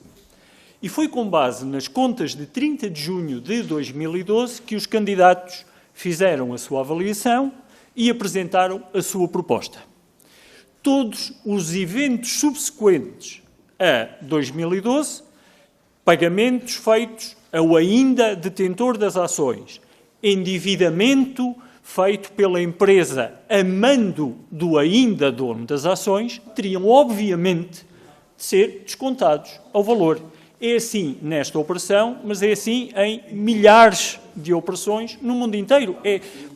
E foi com base nas contas de 30 de junho de 2012 que os candidatos fizeram a sua avaliação e apresentaram a sua proposta. Todos os eventos subsequentes a 2012, pagamentos feitos ao ainda detentor das ações, endividamento feito pela empresa a mando do ainda dono das ações, teriam, obviamente, de ser descontados ao valor. É assim nesta operação, mas é assim em milhares de operações no mundo inteiro.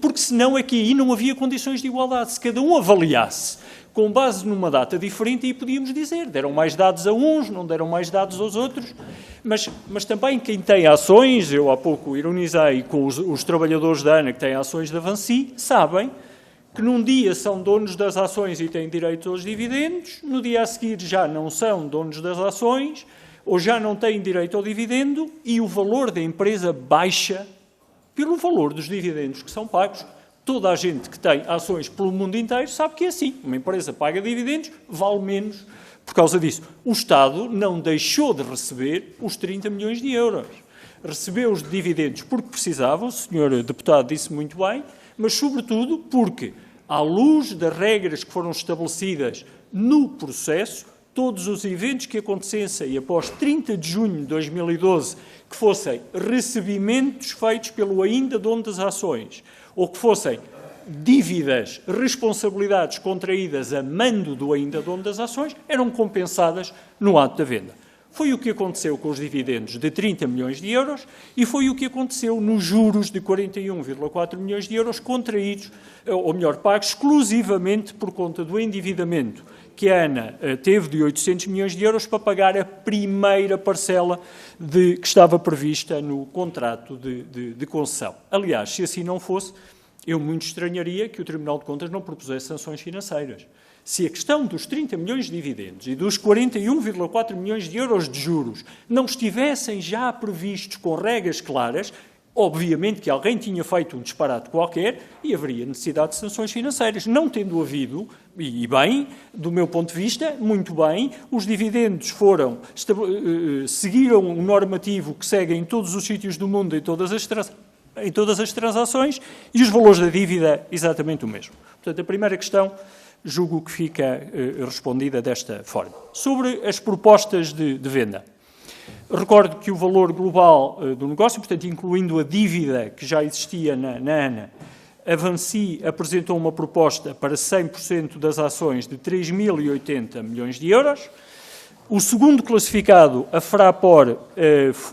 Porque senão aqui aí não havia condições de igualdade. Se cada um avaliasse com base numa data diferente, aí podíamos dizer, deram mais dados a uns, não deram mais dados aos outros, mas também quem tem ações, eu há pouco ironizei com os trabalhadores da ANA que têm ações da Vansi, sabem que num dia são donos das ações e têm direito aos dividendos, no dia a seguir já não são donos das ações, ou já não têm direito ao dividendo, e o valor da empresa baixa pelo valor dos dividendos que são pagos. Toda a gente que tem ações pelo mundo inteiro sabe que é assim. Uma empresa paga dividendos, vale menos por causa disso. O Estado não deixou de receber os 30 milhões de euros. Recebeu os dividendos porque precisava, o senhor deputado disse muito bem, mas sobretudo porque, à luz das regras que foram estabelecidas no processo, todos os eventos que acontecessem após 30 de junho de 2012, que fossem recebimentos feitos pelo ainda dono das ações, ou que fossem dívidas, responsabilidades contraídas a mando do ainda dono das ações, eram compensadas no ato da venda. Foi o que aconteceu com os dividendos de 30 milhões de euros e foi o que aconteceu nos juros de 41,4 milhões de euros contraídos, ou melhor, pagos exclusivamente por conta do endividamento que a ANA teve de 800 milhões de euros para pagar a primeira parcela que estava prevista no contrato de concessão. Aliás, se assim não fosse, eu muito estranharia que o Tribunal de Contas não propusesse sanções financeiras. Se a questão dos 30 milhões de dividendos e dos 41,4 milhões de euros de juros não estivessem já previstos com regras claras, obviamente que alguém tinha feito um disparate qualquer e haveria necessidade de sanções financeiras. Não tendo havido, e bem, do meu ponto de vista, muito bem, os dividendos seguiram um normativo que segue em todos os sítios do mundo, em todas as transações, e os valores da dívida exatamente o mesmo. Portanto, a primeira questão julgo que fica respondida desta forma. Sobre as propostas de venda. Recordo que o valor global do negócio, portanto, incluindo a dívida que já existia na ANA, a Vansi apresentou uma proposta para 100% das ações de 3.080 milhões de euros. O segundo classificado, a Fraport,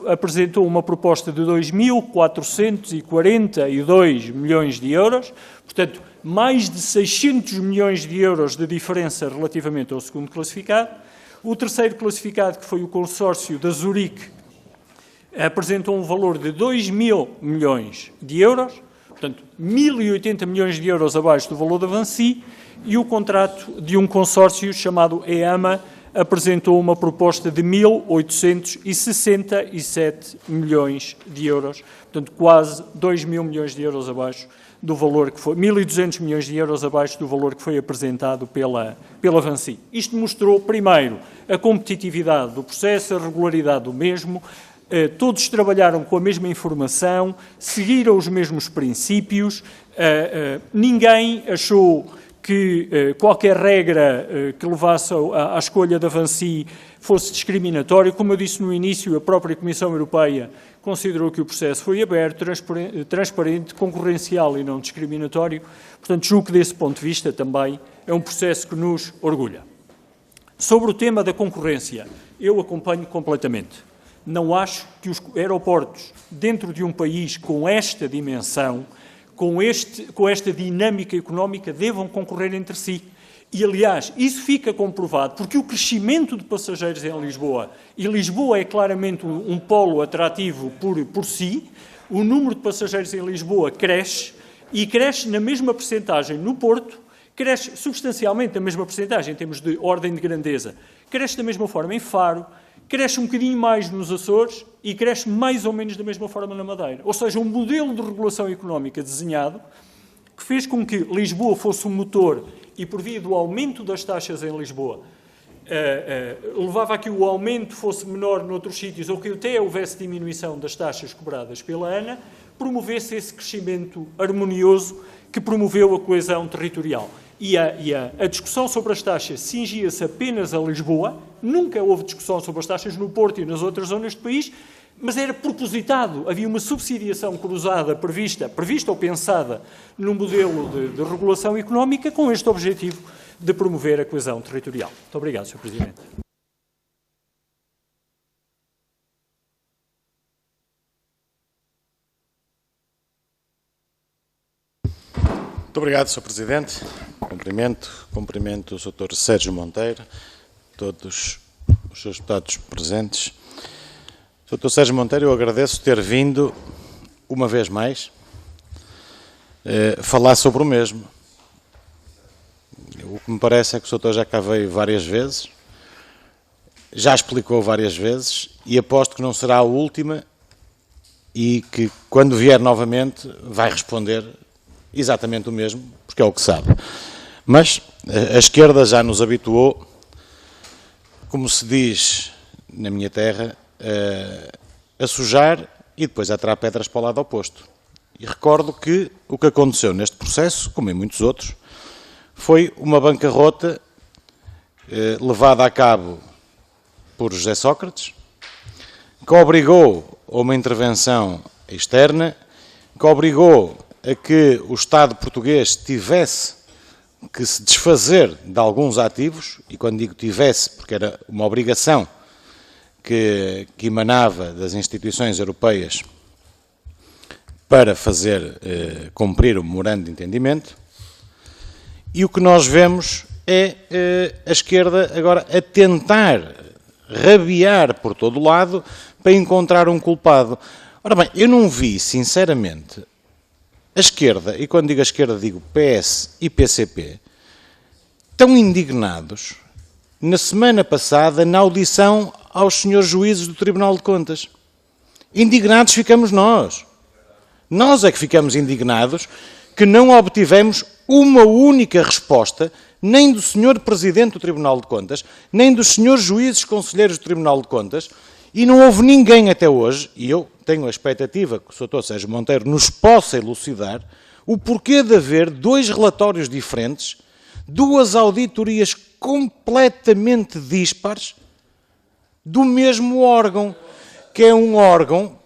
apresentou uma proposta de 2.442 milhões de euros, portanto, mais de 600 milhões de euros de diferença relativamente ao segundo classificado. O terceiro classificado, que foi o consórcio da Zurique, apresentou um valor de 2.000 milhões de euros, portanto, 1.080 milhões de euros abaixo do valor da Vansi, e o contrato de um consórcio chamado EAMA apresentou uma proposta de 1.867 milhões de euros, portanto, quase 2.000 milhões de euros abaixo do valor que foi, 1.200 milhões de euros abaixo do valor que foi apresentado pela Vansi. Isto mostrou, primeiro, a competitividade do processo, a regularidade do mesmo, todos trabalharam com a mesma informação, seguiram os mesmos princípios, ninguém achou que qualquer regra que levasse à escolha da Vansi fosse discriminatória. Como eu disse no início, a própria Comissão Europeia considerou que o processo foi aberto, transparente, concorrencial e não discriminatório. Portanto, julgo que desse ponto de vista também é um processo que nos orgulha. Sobre o tema da concorrência, eu acompanho completamente. Não acho que os aeroportos, dentro de um país com esta dimensão, com esta dinâmica económica, devam concorrer entre si. E, aliás, isso fica comprovado porque o crescimento de passageiros em Lisboa, e Lisboa é claramente um polo atrativo por si, o número de passageiros em Lisboa cresce, e cresce na mesma percentagem no Porto, cresce substancialmente na mesma percentagem em termos de ordem de grandeza, cresce da mesma forma em Faro, cresce um bocadinho mais nos Açores e cresce mais ou menos da mesma forma na Madeira. Ou seja, um modelo de regulação económica desenhado que fez com que Lisboa fosse um motor e, por via do aumento das taxas em Lisboa, levava a que o aumento fosse menor noutros sítios ou que até houvesse diminuição das taxas cobradas pela ANA, promovesse esse crescimento harmonioso que promoveu a coesão territorial. E a discussão sobre as taxas cingia-se apenas a Lisboa, nunca houve discussão sobre as taxas no Porto e nas outras zonas do país, mas era propositado, havia uma subsidiação cruzada prevista ou pensada no modelo de regulação económica com este objetivo de promover a coesão territorial. Muito obrigado, Sr. Presidente. Muito obrigado, Sr. Presidente. Cumprimento o Sr. Sérgio Monteiro, todos os seus deputados presentes. Sr. Sérgio Monteiro, eu agradeço ter vindo, uma vez mais, falar sobre o mesmo. O que me parece é que o Sr. já cá veio várias vezes, já explicou várias vezes, e aposto que não será a última e que, quando vier novamente, vai responder exatamente o mesmo, porque é o que sabe. Mas a esquerda já nos habituou, como se diz na minha terra, a sujar e depois a atirar pedras para o lado oposto. E recordo que o que aconteceu neste processo, como em muitos outros, foi uma bancarrota levada a cabo por José Sócrates, que obrigou a uma intervenção externa, que obrigou a que o Estado português tivesse que se desfazer de alguns ativos, e quando digo tivesse, porque era uma obrigação que emanava das instituições europeias para fazer cumprir o memorando de entendimento, e o que nós vemos é a esquerda agora a tentar rabiar por todo o lado para encontrar um culpado. Ora bem, eu não vi, sinceramente, a esquerda, e quando digo a esquerda digo PS e PCP, tão indignados na semana passada na audição aos senhores juízes do Tribunal de Contas. Indignados ficamos nós. Nós é que ficamos indignados que não obtivemos uma única resposta nem do senhor Presidente do Tribunal de Contas, nem dos senhores juízes conselheiros do Tribunal de Contas, e não houve ninguém até hoje, e eu tenho a expectativa que o Sr. Sérgio Monteiro nos possa elucidar, o porquê de haver dois relatórios diferentes, duas auditorias completamente díspares do mesmo órgão, que é um órgão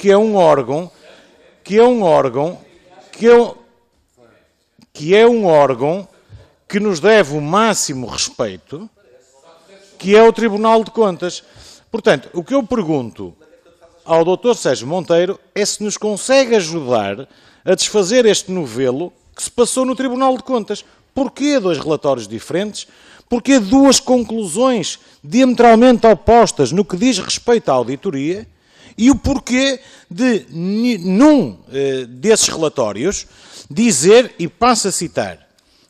que nos deve o máximo respeito, que é o Tribunal de Contas. Portanto, o que eu pergunto ao Dr. Sérgio Monteiro é se nos consegue ajudar a desfazer este novelo que se passou no Tribunal de Contas. Porquê dois relatórios diferentes? Porquê duas conclusões diametralmente opostas no que diz respeito à auditoria? E o porquê de, num desses relatórios, dizer, e passo a citar,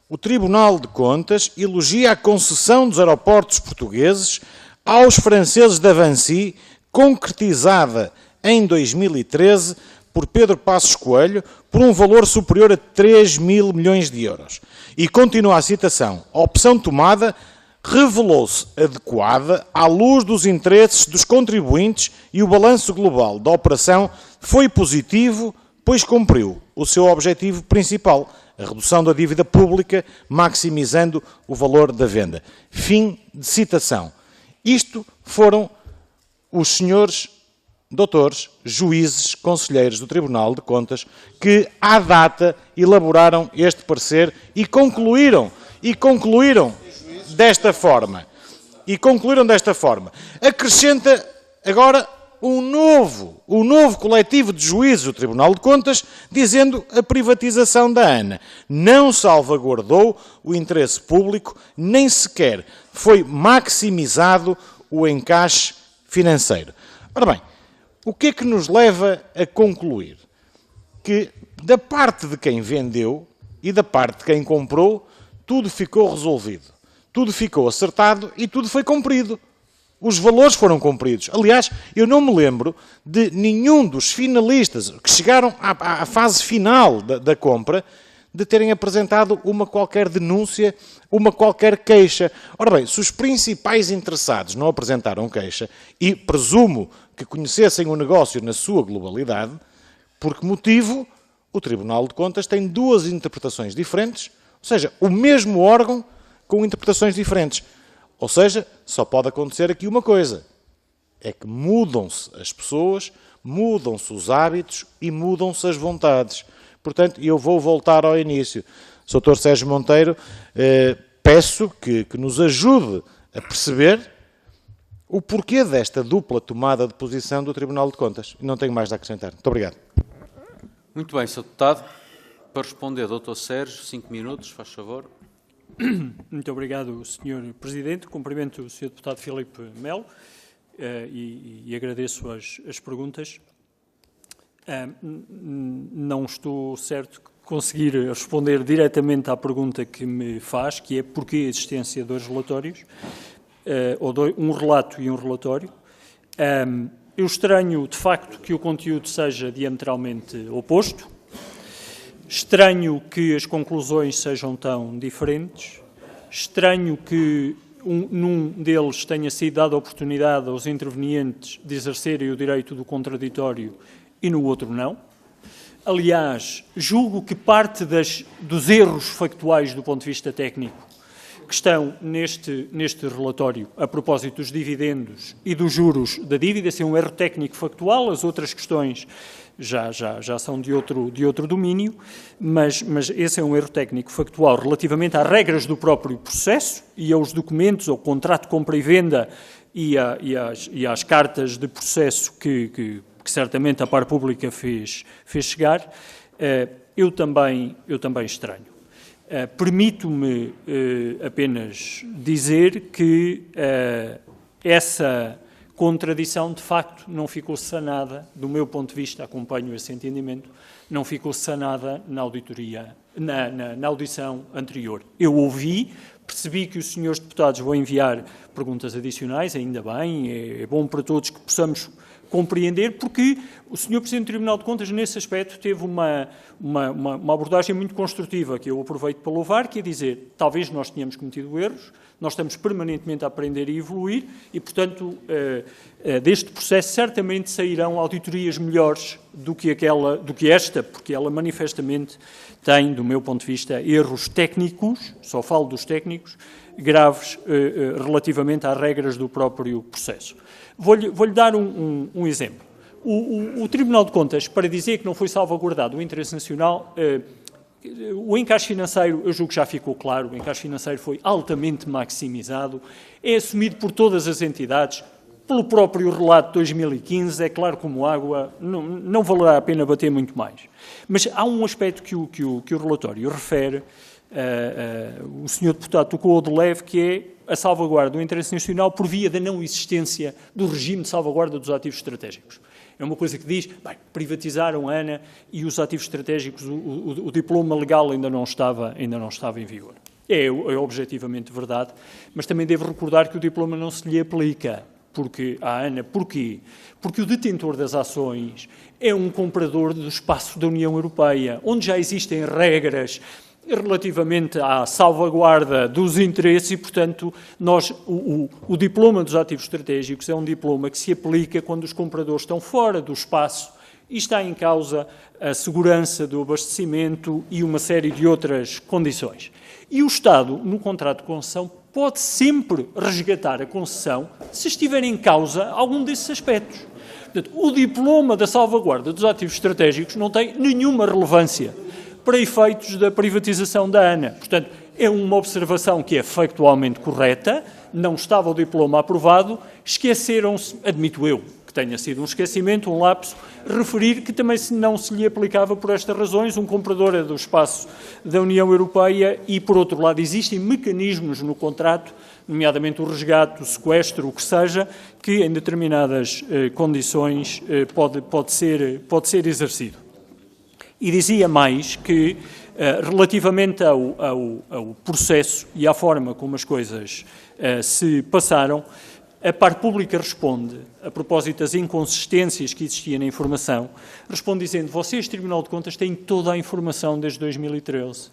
o Tribunal de Contas elogia a concessão dos aeroportos portugueses aos franceses da Vinci, concretizada em 2013 por Pedro Passos Coelho, por um valor superior a 3 mil milhões de euros. E continua a citação. A opção tomada revelou-se adequada à luz dos interesses dos contribuintes e o balanço global da operação foi positivo, pois cumpriu o seu objetivo principal, a redução da dívida pública, maximizando o valor da venda. Fim de citação. Isto foram os senhores doutores, juízes, conselheiros do Tribunal de Contas, que, à data, elaboraram este parecer e concluíram desta forma. Acrescenta agora um novo coletivo de juízes do Tribunal de Contas, dizendo a privatização da ANA não salvaguardou o interesse público, nem sequer foi maximizado o encaixe financeiro. Ora bem, o que é que nos leva a concluir? Que da parte de quem vendeu e da parte de quem comprou, tudo ficou resolvido, tudo ficou acertado e tudo foi cumprido. Os valores foram cumpridos. Aliás, eu não me lembro de nenhum dos finalistas que chegaram à fase final da compra de terem apresentado uma qualquer denúncia, uma qualquer queixa. Ora bem, se os principais interessados não apresentaram queixa, e presumo que conhecessem o negócio na sua globalidade, por que motivo o Tribunal de Contas tem duas interpretações diferentes, ou seja, o mesmo órgão com interpretações diferentes. Ou seja, só pode acontecer aqui uma coisa, é que mudam-se as pessoas, mudam-se os hábitos e mudam-se as vontades. Portanto, eu vou voltar ao início. Sr. Sérgio Monteiro, peço que nos ajude a perceber o porquê desta dupla tomada de posição do Tribunal de Contas. Não tenho mais a acrescentar. Muito obrigado. Muito bem, Sr. Deputado. Para responder, Dr. Sérgio, 5 minutos, faz favor. Muito obrigado, Sr. Presidente. Cumprimento o Sr. Deputado Filipe Melo e agradeço as perguntas. Não estou certo de conseguir responder diretamente à pergunta que me faz, que é porquê a existência de dois relatórios, ou um relato e um relatório. Eu estranho, de facto, que o conteúdo seja diametralmente oposto. Estranho que as conclusões sejam tão diferentes. Estranho que num deles tenha sido dada a oportunidade aos intervenientes de exercerem o direito do contraditório e no outro não. Aliás, julgo que parte dos erros factuais do ponto de vista técnico que estão neste relatório a propósito dos dividendos e dos juros da dívida, esse é um erro técnico factual, as outras questões já são de outro domínio, mas esse é um erro técnico factual relativamente às regras do próprio processo e aos documentos, ao contrato de compra e venda e às cartas de processo que certamente a par pública fez chegar. Eu também estranho. Permito-me apenas dizer que essa contradição, de facto, não ficou sanada, do meu ponto de vista, acompanho esse entendimento, não ficou sanada na auditoria, na audição anterior. Eu ouvi, percebi que os senhores deputados vão enviar perguntas adicionais, ainda bem, é bom para todos que possamos compreender, porque o Sr. Presidente do Tribunal de Contas, nesse aspecto, teve uma abordagem muito construtiva, que eu aproveito para louvar, que é dizer, talvez nós tenhamos cometido erros, nós estamos permanentemente a aprender e evoluir, e, portanto, deste processo certamente sairão auditorias melhores do que esta, porque ela manifestamente tem, do meu ponto de vista, erros técnicos, só falo dos técnicos, graves relativamente às regras do próprio processo. Vou-lhe dar um exemplo. O Tribunal de Contas, para dizer que não foi salvaguardado o interesse nacional, o encaixe financeiro, eu julgo que já ficou claro, o encaixe financeiro foi altamente maximizado, é assumido por todas as entidades, pelo próprio relato de 2015, é claro como água, não valerá a pena bater muito mais. Mas há um aspecto que o relatório refere, o Sr. Deputado tocou de leve, que é a salvaguarda do interesse nacional por via da não existência do regime de salvaguarda dos ativos estratégicos. É uma coisa que diz, bem, privatizaram a ANA e os ativos estratégicos, o diploma legal ainda não estava em vigor. É objetivamente verdade, mas também devo recordar que o diploma não se lhe aplica. Porque a ANA, porquê? Porque o detentor das ações é um comprador do espaço da União Europeia, onde já existem regras relativamente à salvaguarda dos interesses e, portanto, o diploma dos ativos estratégicos é um diploma que se aplica quando os compradores estão fora do espaço e está em causa a segurança do abastecimento e uma série de outras condições. E o Estado, no contrato de concessão, pode sempre resgatar a concessão se estiver em causa algum desses aspectos. Portanto, o diploma da salvaguarda dos ativos estratégicos não tem nenhuma relevância para efeitos da privatização da ANA. Portanto, é uma observação que é factualmente correta, não estava o diploma aprovado, esqueceram-se, admito eu, que tenha sido um esquecimento, um lapso, referir que também não se lhe aplicava por estas razões. Um comprador é do espaço da União Europeia e, por outro lado, existem mecanismos no contrato, nomeadamente o resgate, o sequestro, o que seja, que em determinadas condições pode ser exercido. E dizia mais que, relativamente ao processo e à forma como as coisas se passaram, a Par Pública responde, a propósito das inconsistências que existiam na informação, responde dizendo: vocês, Tribunal de Contas, têm toda a informação desde 2013.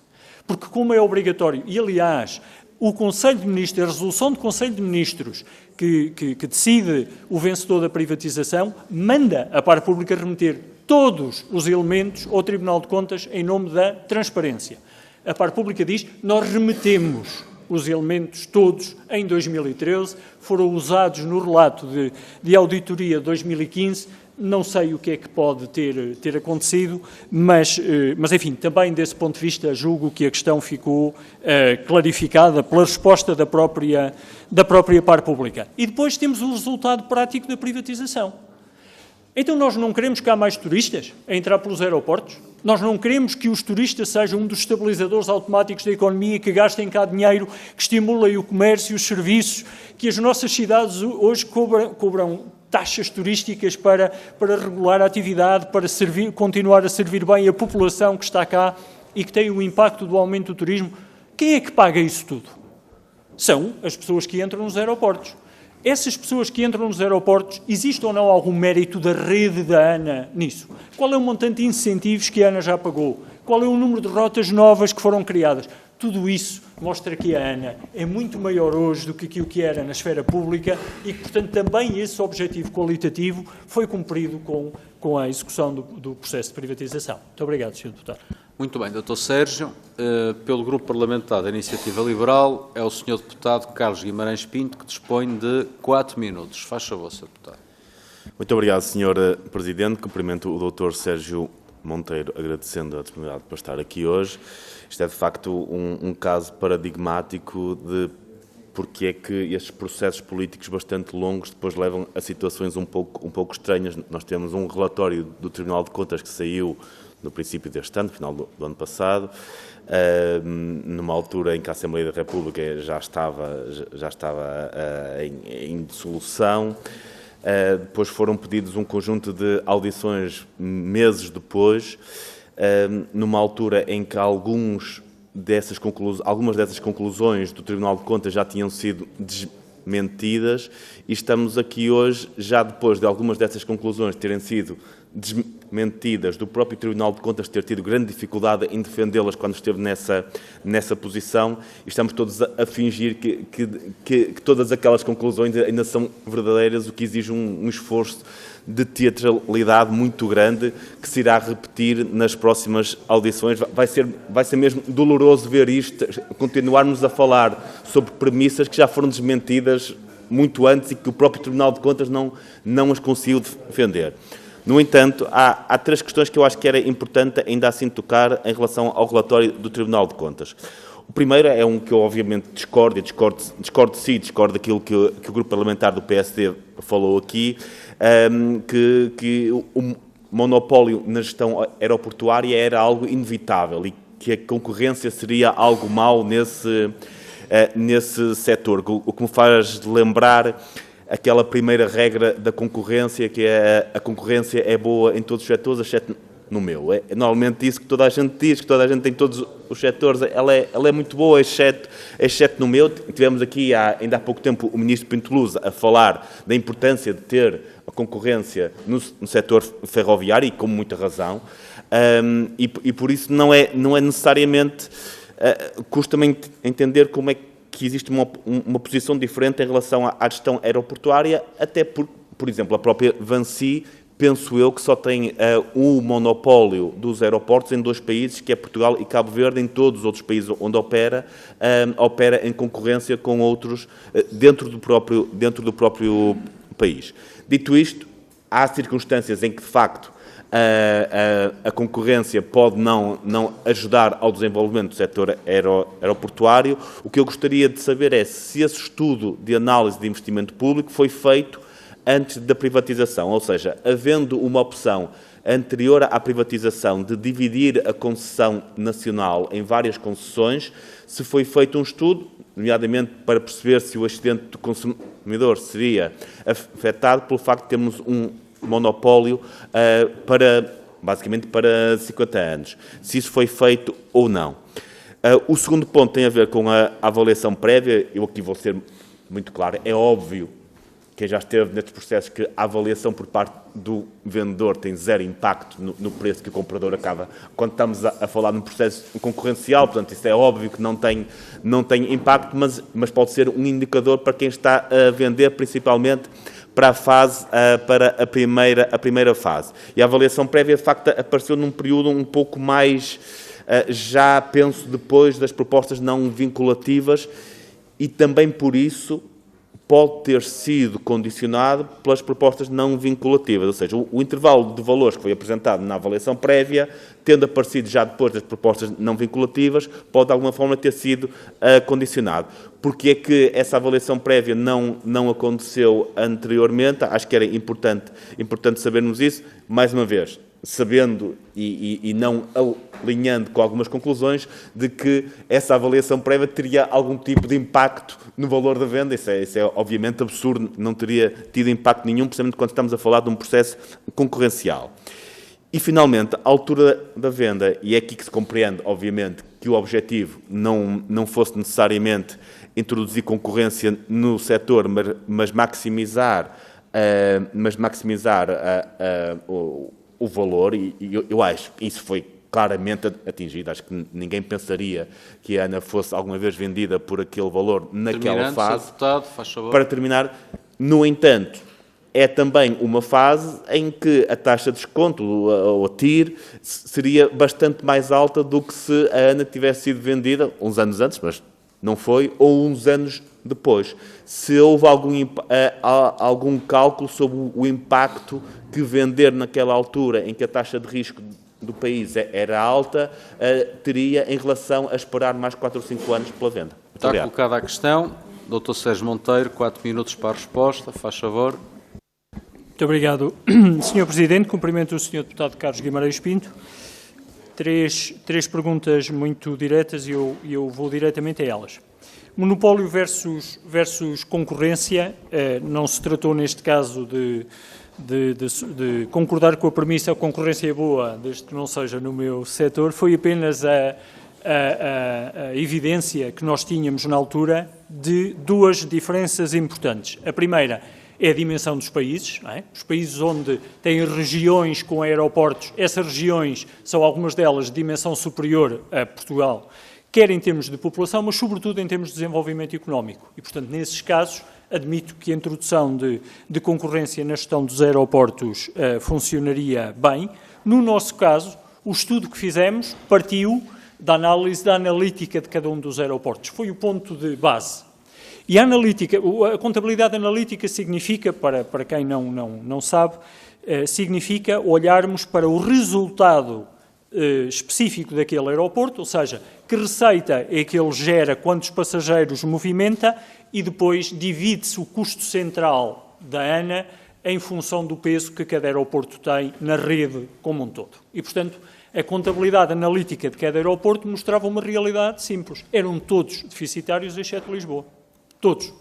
Porque, como é obrigatório, e aliás, o Conselho de Ministros, a resolução do Conselho de Ministros que decide o vencedor da privatização, manda a Par Pública remeter todos os elementos ao Tribunal de Contas em nome da transparência. A Par Pública diz: nós remetemos os elementos todos em 2013, foram usados no relato de auditoria de 2015, não sei o que é que pode ter acontecido, mas enfim, também desse ponto de vista julgo que a questão ficou clarificada pela resposta da própria Par Pública. E depois temos o resultado prático da privatização. Então nós não queremos cá mais turistas a entrar pelos aeroportos? Nós não queremos que os turistas sejam um dos estabilizadores automáticos da economia, que gastem cá dinheiro, que estimulem o comércio e os serviços, que as nossas cidades hoje cobram taxas turísticas para regular a atividade, para continuar a servir bem a população que está cá e que tem o impacto do aumento do turismo. Quem é que paga isso tudo? São as pessoas que entram nos aeroportos. Essas pessoas que entram nos aeroportos, existe ou não algum mérito da rede da ANA nisso? Qual é o montante de incentivos que a ANA já pagou? Qual é o número de rotas novas que foram criadas? Tudo isso mostra que a ANA é muito maior hoje do que aquilo que era na esfera pública e que, portanto, também esse objetivo qualitativo foi cumprido com a execução do processo de privatização. Muito obrigado, Sr. Deputado. Muito bem, Dr. Sérgio. Pelo Grupo Parlamentar da Iniciativa Liberal, é o Sr. Deputado Carlos Guimarães Pinto, que dispõe de 4 minutos. Faz favor, Sr. Deputado. Muito obrigado, Sr. Presidente. Cumprimento o Dr. Sérgio Monteiro, agradecendo a disponibilidade para estar aqui hoje. Isto é, de facto, um caso paradigmático de porque é que estes processos políticos bastante longos depois levam a situações um pouco estranhas. Nós temos um relatório do Tribunal de Contas que saiu no princípio deste ano, final do ano passado, numa altura em que a Assembleia da República já estava em dissolução. Depois foram pedidos um conjunto de audições meses depois, numa altura em que algumas dessas conclusões do Tribunal de Contas já tinham sido desmentidas, e estamos aqui hoje, já depois de algumas dessas conclusões terem sido desmentidas, do próprio Tribunal de Contas ter tido grande dificuldade em defendê-las quando esteve nessa posição, e estamos todos a fingir que todas aquelas conclusões ainda são verdadeiras, o que exige um esforço de teatralidade muito grande, que se irá repetir nas próximas audições. Vai ser mesmo doloroso ver isto, continuarmos a falar sobre premissas que já foram desmentidas muito antes e que o próprio Tribunal de Contas não as conseguiu defender. No entanto, há 3 questões que eu acho que era importante ainda assim tocar em relação ao relatório do Tribunal de Contas. O primeiro é um que eu obviamente discordo daquilo que o Grupo Parlamentar do PSD falou aqui, que o monopólio na gestão aeroportuária era algo inevitável e que a concorrência seria algo mau nesse setor, o que me faz lembrar aquela primeira regra da concorrência, que é a concorrência é boa em todos os setores, exceto no meu. É normalmente isso que toda a gente diz, que toda a gente tem todos os setores, ela é muito boa, exceto no meu. Tivemos aqui, ainda há pouco tempo, o Ministro Pinto Luz a falar da importância de ter a concorrência no setor ferroviário, e com muita razão, e por isso não é necessariamente... custa-me entender como é que existe uma posição diferente em relação à gestão aeroportuária, até por exemplo, a própria Vinci, penso eu, que só tem o monopólio dos aeroportos em 2 países, que é Portugal e Cabo Verde. Em todos os outros países onde opera em concorrência com outros dentro do próprio país. Dito isto, há circunstâncias em que, de facto, a concorrência pode não ajudar ao desenvolvimento do setor aeroportuário. O que eu gostaria de saber é se esse estudo de análise de investimento público foi feito antes da privatização, ou seja, havendo uma opção anterior à privatização de dividir a concessão nacional em várias concessões, se foi feito um estudo, nomeadamente para perceber se o excedente do consumidor seria afetado pelo facto de termos um monopólio basicamente para 50 anos, se isso foi feito ou não. O segundo ponto tem a ver com a avaliação prévia. Eu aqui vou ser muito claro. É óbvio, quem já esteve nestes processos, que a avaliação por parte do vendedor tem zero impacto no preço que o comprador acaba. Quando estamos a falar num processo concorrencial, portanto, isso é óbvio que não tem impacto, mas pode ser um indicador para quem está a vender, principalmente para a primeira fase. E a avaliação prévia, de facto, apareceu num período um pouco mais, já penso, depois das propostas não vinculativas, e também por isso pode ter sido condicionado pelas propostas não vinculativas, ou seja, o intervalo de valores que foi apresentado na avaliação prévia, tendo aparecido já depois das propostas não vinculativas, pode de alguma forma ter sido condicionado. Porque é que essa avaliação prévia não aconteceu anteriormente? Acho que era importante sabermos isso. Mais uma vez, sabendo e não alinhando com algumas conclusões de que essa avaliação prévia teria algum tipo de impacto no valor da venda. Isso é obviamente absurdo, não teria tido impacto nenhum, precisamente quando estamos a falar de um processo concorrencial. E, finalmente, a altura da venda, e é aqui que se compreende, obviamente, que o objetivo não fosse necessariamente introduzir concorrência no setor, mas maximizar o valor, e eu acho que isso foi claramente atingido. Acho que ninguém pensaria que a ANA fosse alguma vez vendida por aquele valor naquela fase. Deputado, faz favor. Para terminar, no entanto, é também uma fase em que a taxa de desconto, ou a TIR, seria bastante mais alta do que se a ANA tivesse sido vendida uns anos antes, mas não foi, ou uns anos depois. Se houve algum cálculo sobre o impacto que vender naquela altura em que a taxa de risco do país era alta, teria em relação a esperar mais 4 ou 5 anos pela venda. Está colocada a questão. Dr. Sérgio Monteiro, 4 minutos para a resposta. Faz favor. Muito obrigado, Sr. Presidente. Cumprimento o Sr. Deputado Carlos Guimarães Pinto. Três perguntas muito diretas e eu vou diretamente a elas. Monopólio versus concorrência. Não se tratou, neste caso, de concordar com a premissa a concorrência é boa, desde que não seja no meu setor. Foi apenas a evidência que nós tínhamos na altura de duas diferenças importantes. A primeira é a dimensão dos países, não é? Os países onde têm regiões com aeroportos, essas regiões são algumas delas de dimensão superior a Portugal, quer em termos de população, mas sobretudo em termos de desenvolvimento económico. E, portanto, nesses casos, admito que a introdução de concorrência na gestão dos aeroportos funcionaria bem. No nosso caso, o estudo que fizemos partiu da análise da analítica de cada um dos aeroportos. Foi o ponto de base. E a contabilidade analítica significa, para quem não sabe, significa olharmos para o resultado específico daquele aeroporto, ou seja, que receita é que ele gera, quantos passageiros movimenta, e depois divide-se o custo central da ANA em função do peso que cada aeroporto tem na rede como um todo. E, portanto, a contabilidade analítica de cada aeroporto mostrava uma realidade simples. Eram todos deficitários, exceto Lisboa. Todos.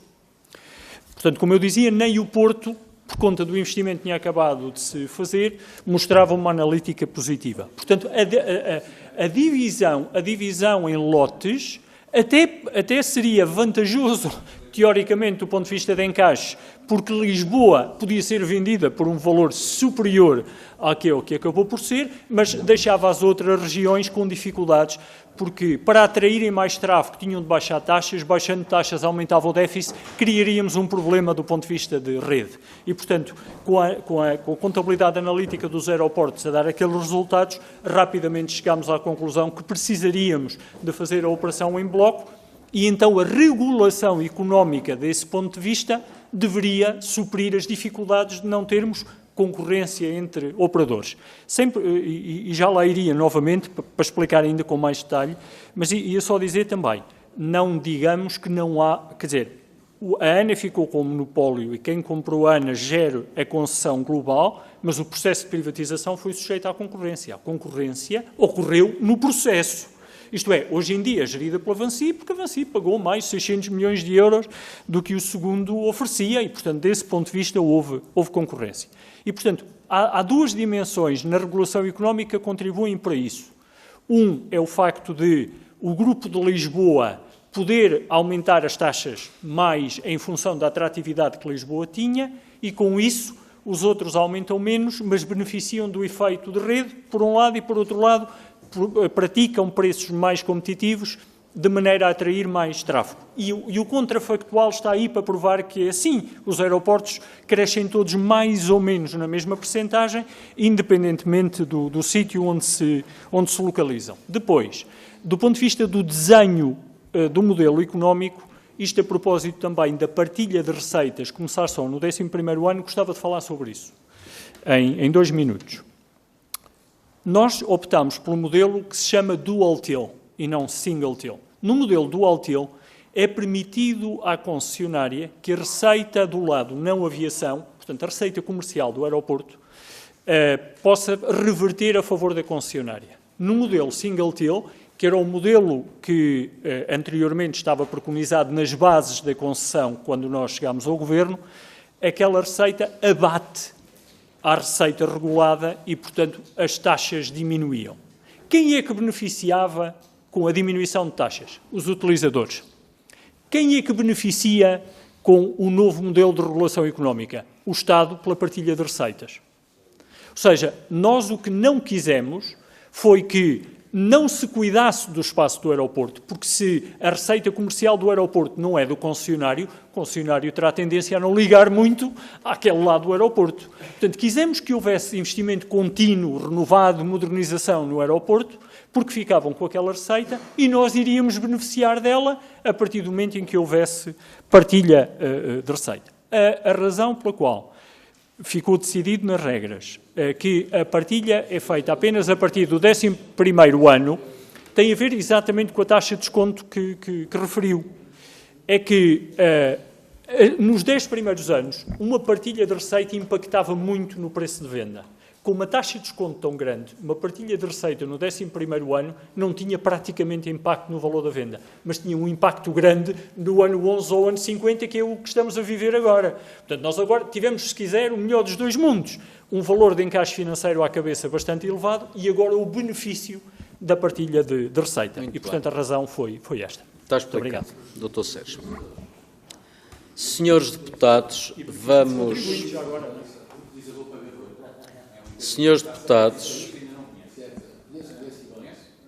Portanto, como eu dizia, nem o Porto, por conta do investimento que tinha acabado de se fazer, mostrava uma analítica positiva. Portanto, a divisão em lotes até seria vantajoso, teoricamente, do ponto de vista de encaixe, porque Lisboa podia ser vendida por um valor superior àquele que acabou por ser, mas deixava as outras regiões com dificuldades, porque para atraírem mais tráfego tinham de baixar taxas, baixando taxas aumentava o déficit, criaríamos um problema do ponto de vista de rede. E, portanto, com a contabilidade analítica dos aeroportos a dar aqueles resultados, rapidamente chegámos à conclusão que precisaríamos de fazer a operação em bloco, e então a regulação económica desse ponto de vista deveria suprir as dificuldades de não termos concorrência entre operadores. E já lá iria novamente, para explicar ainda com mais detalhe, mas ia só dizer também, não digamos que não há, quer dizer, A ANA ficou com o monopólio e quem comprou a ANA gera a concessão global, mas o processo de privatização foi sujeito à concorrência. A concorrência ocorreu no processo. Isto é, hoje em dia é gerida pela Vinci, porque a Vinci pagou mais de 600 milhões de euros do que o segundo oferecia e, portanto, desse ponto de vista houve concorrência. E, portanto, há duas dimensões na regulação económica que contribuem para isso. Um é o facto de o Grupo de Lisboa poder aumentar as taxas mais em função da atratividade que Lisboa tinha e, com isso, os outros aumentam menos, mas beneficiam do efeito de rede, por um lado, e, por outro lado, praticam preços mais competitivos de maneira a atrair mais tráfego. E o contrafactual está aí para provar que é assim. Os aeroportos crescem todos mais ou menos na mesma percentagem, independentemente do sítio onde se localizam. Depois, do ponto de vista do desenho do modelo económico, isto a propósito também da partilha de receitas, começar só no 11º ano, gostava de falar sobre isso, em 2 minutos. Nós optámos pelo modelo que se chama Dual Till e não Single Till. No modelo Dual Till é permitido à concessionária que a receita do lado não aviação, portanto a receita comercial do aeroporto, possa reverter a favor da concessionária. No modelo Single Till, que era o modelo que anteriormente estava preconizado nas bases da concessão quando nós chegámos ao Governo, aquela receita abate à receita regulada e, portanto, as taxas diminuíam. Quem é que beneficiava com a diminuição de taxas? Os utilizadores. Quem é que beneficia com o novo modelo de regulação económica? O Estado, pela partilha de receitas. Ou seja, nós o que não quisemos foi que não se cuidasse do espaço do aeroporto, porque se a receita comercial do aeroporto não é do concessionário, o concessionário terá tendência a não ligar muito àquele lado do aeroporto. Portanto, quisemos que houvesse investimento contínuo, renovado, modernização no aeroporto, porque ficavam com aquela receita e nós iríamos beneficiar dela a partir do momento em que houvesse partilha de receita. A razão pela qual ficou decidido nas regras que a partilha é feita apenas a partir do 11º ano, tem a ver exatamente com a taxa de desconto que referiu. É que nos 10 primeiros anos, uma partilha de receita impactava muito no preço de venda. Com uma taxa de desconto tão grande, uma partilha de receita no 11º ano não tinha praticamente impacto no valor da venda, mas tinha um impacto grande no ano 11 ou ano 50, que é o que estamos a viver agora. Portanto, nós agora tivemos, se quiser, o melhor dos dois mundos. Um valor de encaixe financeiro à cabeça bastante elevado e agora o benefício da partilha de receita. Muito e, portanto, a razão foi esta. Está explicado. Dr. Sérgio. Senhores deputados, vamos... Senhores deputados,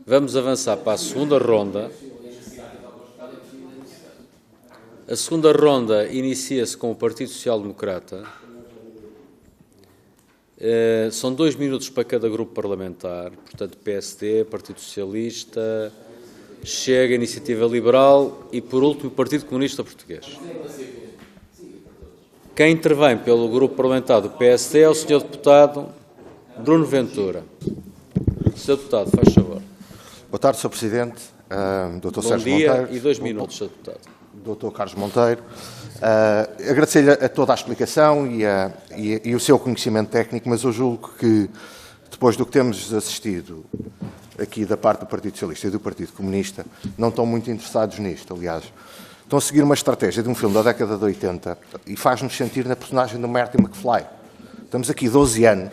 vamos avançar para a segunda ronda. A segunda ronda inicia-se com o Partido Social Democrata. São 2 minutos para cada grupo parlamentar, portanto PSD, Partido Socialista, Chega, Iniciativa Liberal e, por último, o Partido Comunista Português. Quem intervém pelo grupo parlamentar do PSD é o Sr. Deputado Bruno Ventura. Sr. Deputado, faz favor. Boa tarde, Sr. Presidente, Dr. Sérgio Bom dia Monteiro. e 2 minutos, Sr. Deputado. Dr. Carlos Monteiro. Agradecer-lhe a toda a explicação e o seu conhecimento técnico, mas eu julgo que, depois do que temos assistido aqui da parte do Partido Socialista e do Partido Comunista, não estão muito interessados nisto. Aliás, estão a seguir uma estratégia de um filme da década de 80 e faz-nos sentir na personagem do Marty McFly. Estamos aqui 12 anos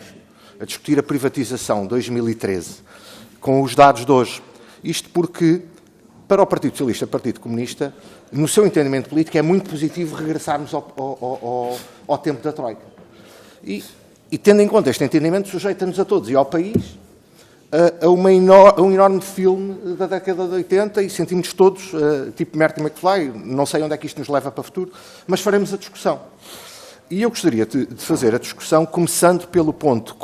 a discutir a privatização de 2013 com os dados de hoje. Isto porque, para o Partido Socialista e o Partido Comunista, no seu entendimento político, é muito positivo regressarmos ao tempo da Troika. E tendo em conta este entendimento, sujeita-nos a todos e ao país a um enorme filme da década de 80 e sentimos todos, tipo Marty McFly, não sei onde é que isto nos leva para o futuro, mas faremos a discussão. E eu gostaria de fazer a discussão começando pelo ponto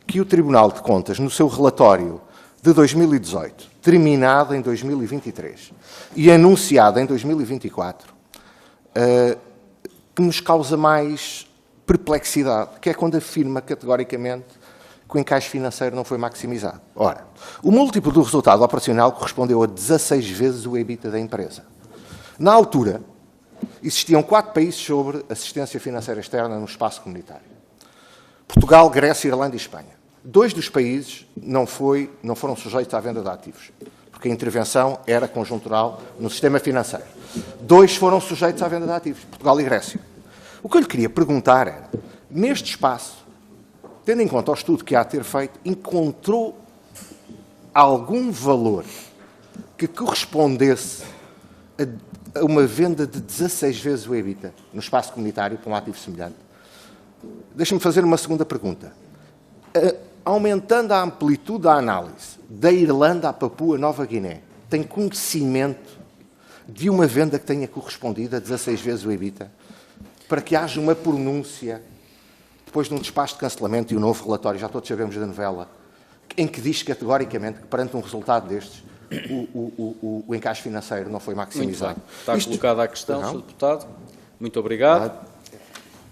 que o Tribunal de Contas, no seu relatório de 2018, terminado em 2023 e anunciado em 2024, que nos causa mais perplexidade, que é quando afirma categoricamente que o encaixe financeiro não foi maximizado. Ora, o múltiplo do resultado operacional correspondeu a 16 vezes o EBITDA da empresa. Na altura, existiam 4 países sobre assistência financeira externa no espaço comunitário. Portugal, Grécia, Irlanda e Espanha. 2 dos países não foram sujeitos à venda de ativos, porque a intervenção era conjuntural no sistema financeiro. 2 foram sujeitos à venda de ativos, Portugal e Grécia. O que eu lhe queria perguntar era, neste espaço, tendo em conta o estudo que há a ter feito, encontrou algum valor que correspondesse a uma venda de 16 vezes o EBITDA no espaço comunitário para um ativo semelhante? Deixa-me fazer uma segunda pergunta. Aumentando a amplitude da análise da Irlanda à Papua Nova Guiné, tem conhecimento de uma venda que tenha correspondido a 16 vezes o EBITDA, para que haja uma pronúncia, depois de um despacho de cancelamento e um novo relatório, já todos sabemos da novela, em que diz categoricamente que perante um resultado destes, o encaixe financeiro não foi maximizado. Está colocada a questão, Sr. Deputado. Muito obrigado.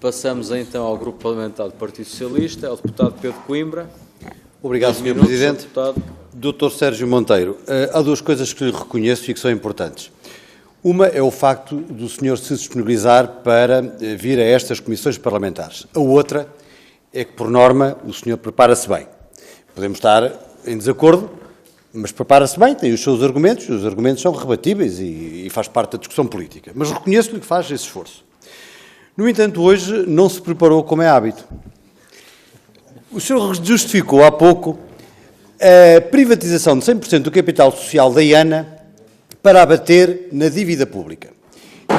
Passamos então ao Grupo Parlamentar do Partido Socialista, ao Deputado Pedro Coimbra. Obrigado, Sr. Presidente. Dr. Sérgio Monteiro, há 2 coisas que lhe reconheço e que são importantes. Uma é o facto do senhor se disponibilizar para vir a estas comissões parlamentares. A outra é que, por norma, o senhor prepara-se bem. Podemos estar em desacordo, mas prepara-se bem, tem os seus argumentos, e os argumentos são rebatíveis e faz parte da discussão política. Mas reconheço-lhe que faz esse esforço. No entanto, hoje não se preparou como é hábito. O senhor justificou há pouco a privatização de 100% do capital social da IANA para abater na dívida pública.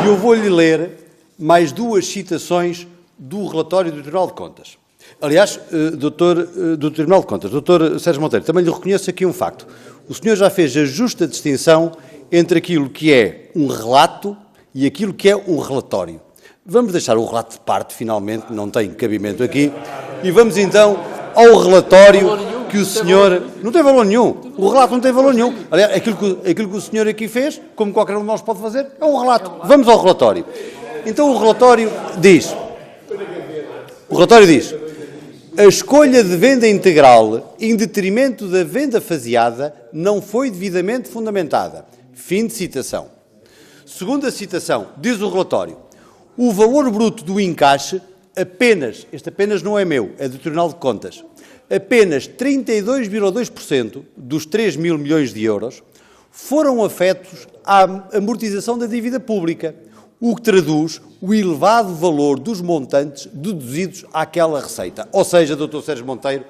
E eu vou-lhe ler mais 2 citações do relatório do Tribunal de Contas. Aliás, do Tribunal de Contas, Dr. Sérgio Monteiro, também lhe reconheço aqui um facto. O senhor já fez a justa distinção entre aquilo que é um relato e aquilo que é um relatório. Vamos deixar o relato de parte, finalmente, não tem cabimento aqui, e vamos então ao relatório que o senhor... Não tem valor nenhum. O relato não tem valor nenhum. Aliás, aquilo que o senhor aqui fez, como qualquer um de nós pode fazer, é um relato. Vamos ao relatório. Então o relatório diz... A escolha de venda integral em detrimento da venda faseada não foi devidamente fundamentada. Fim de citação. Segunda citação, diz o relatório, o valor bruto do encaixe apenas, este apenas não é meu, é do Tribunal de Contas, apenas 32,2% dos 3 mil milhões de euros foram afetos à amortização da dívida pública, o que traduz o elevado valor dos montantes deduzidos àquela receita. Ou seja, Dr. Sérgio Monteiro,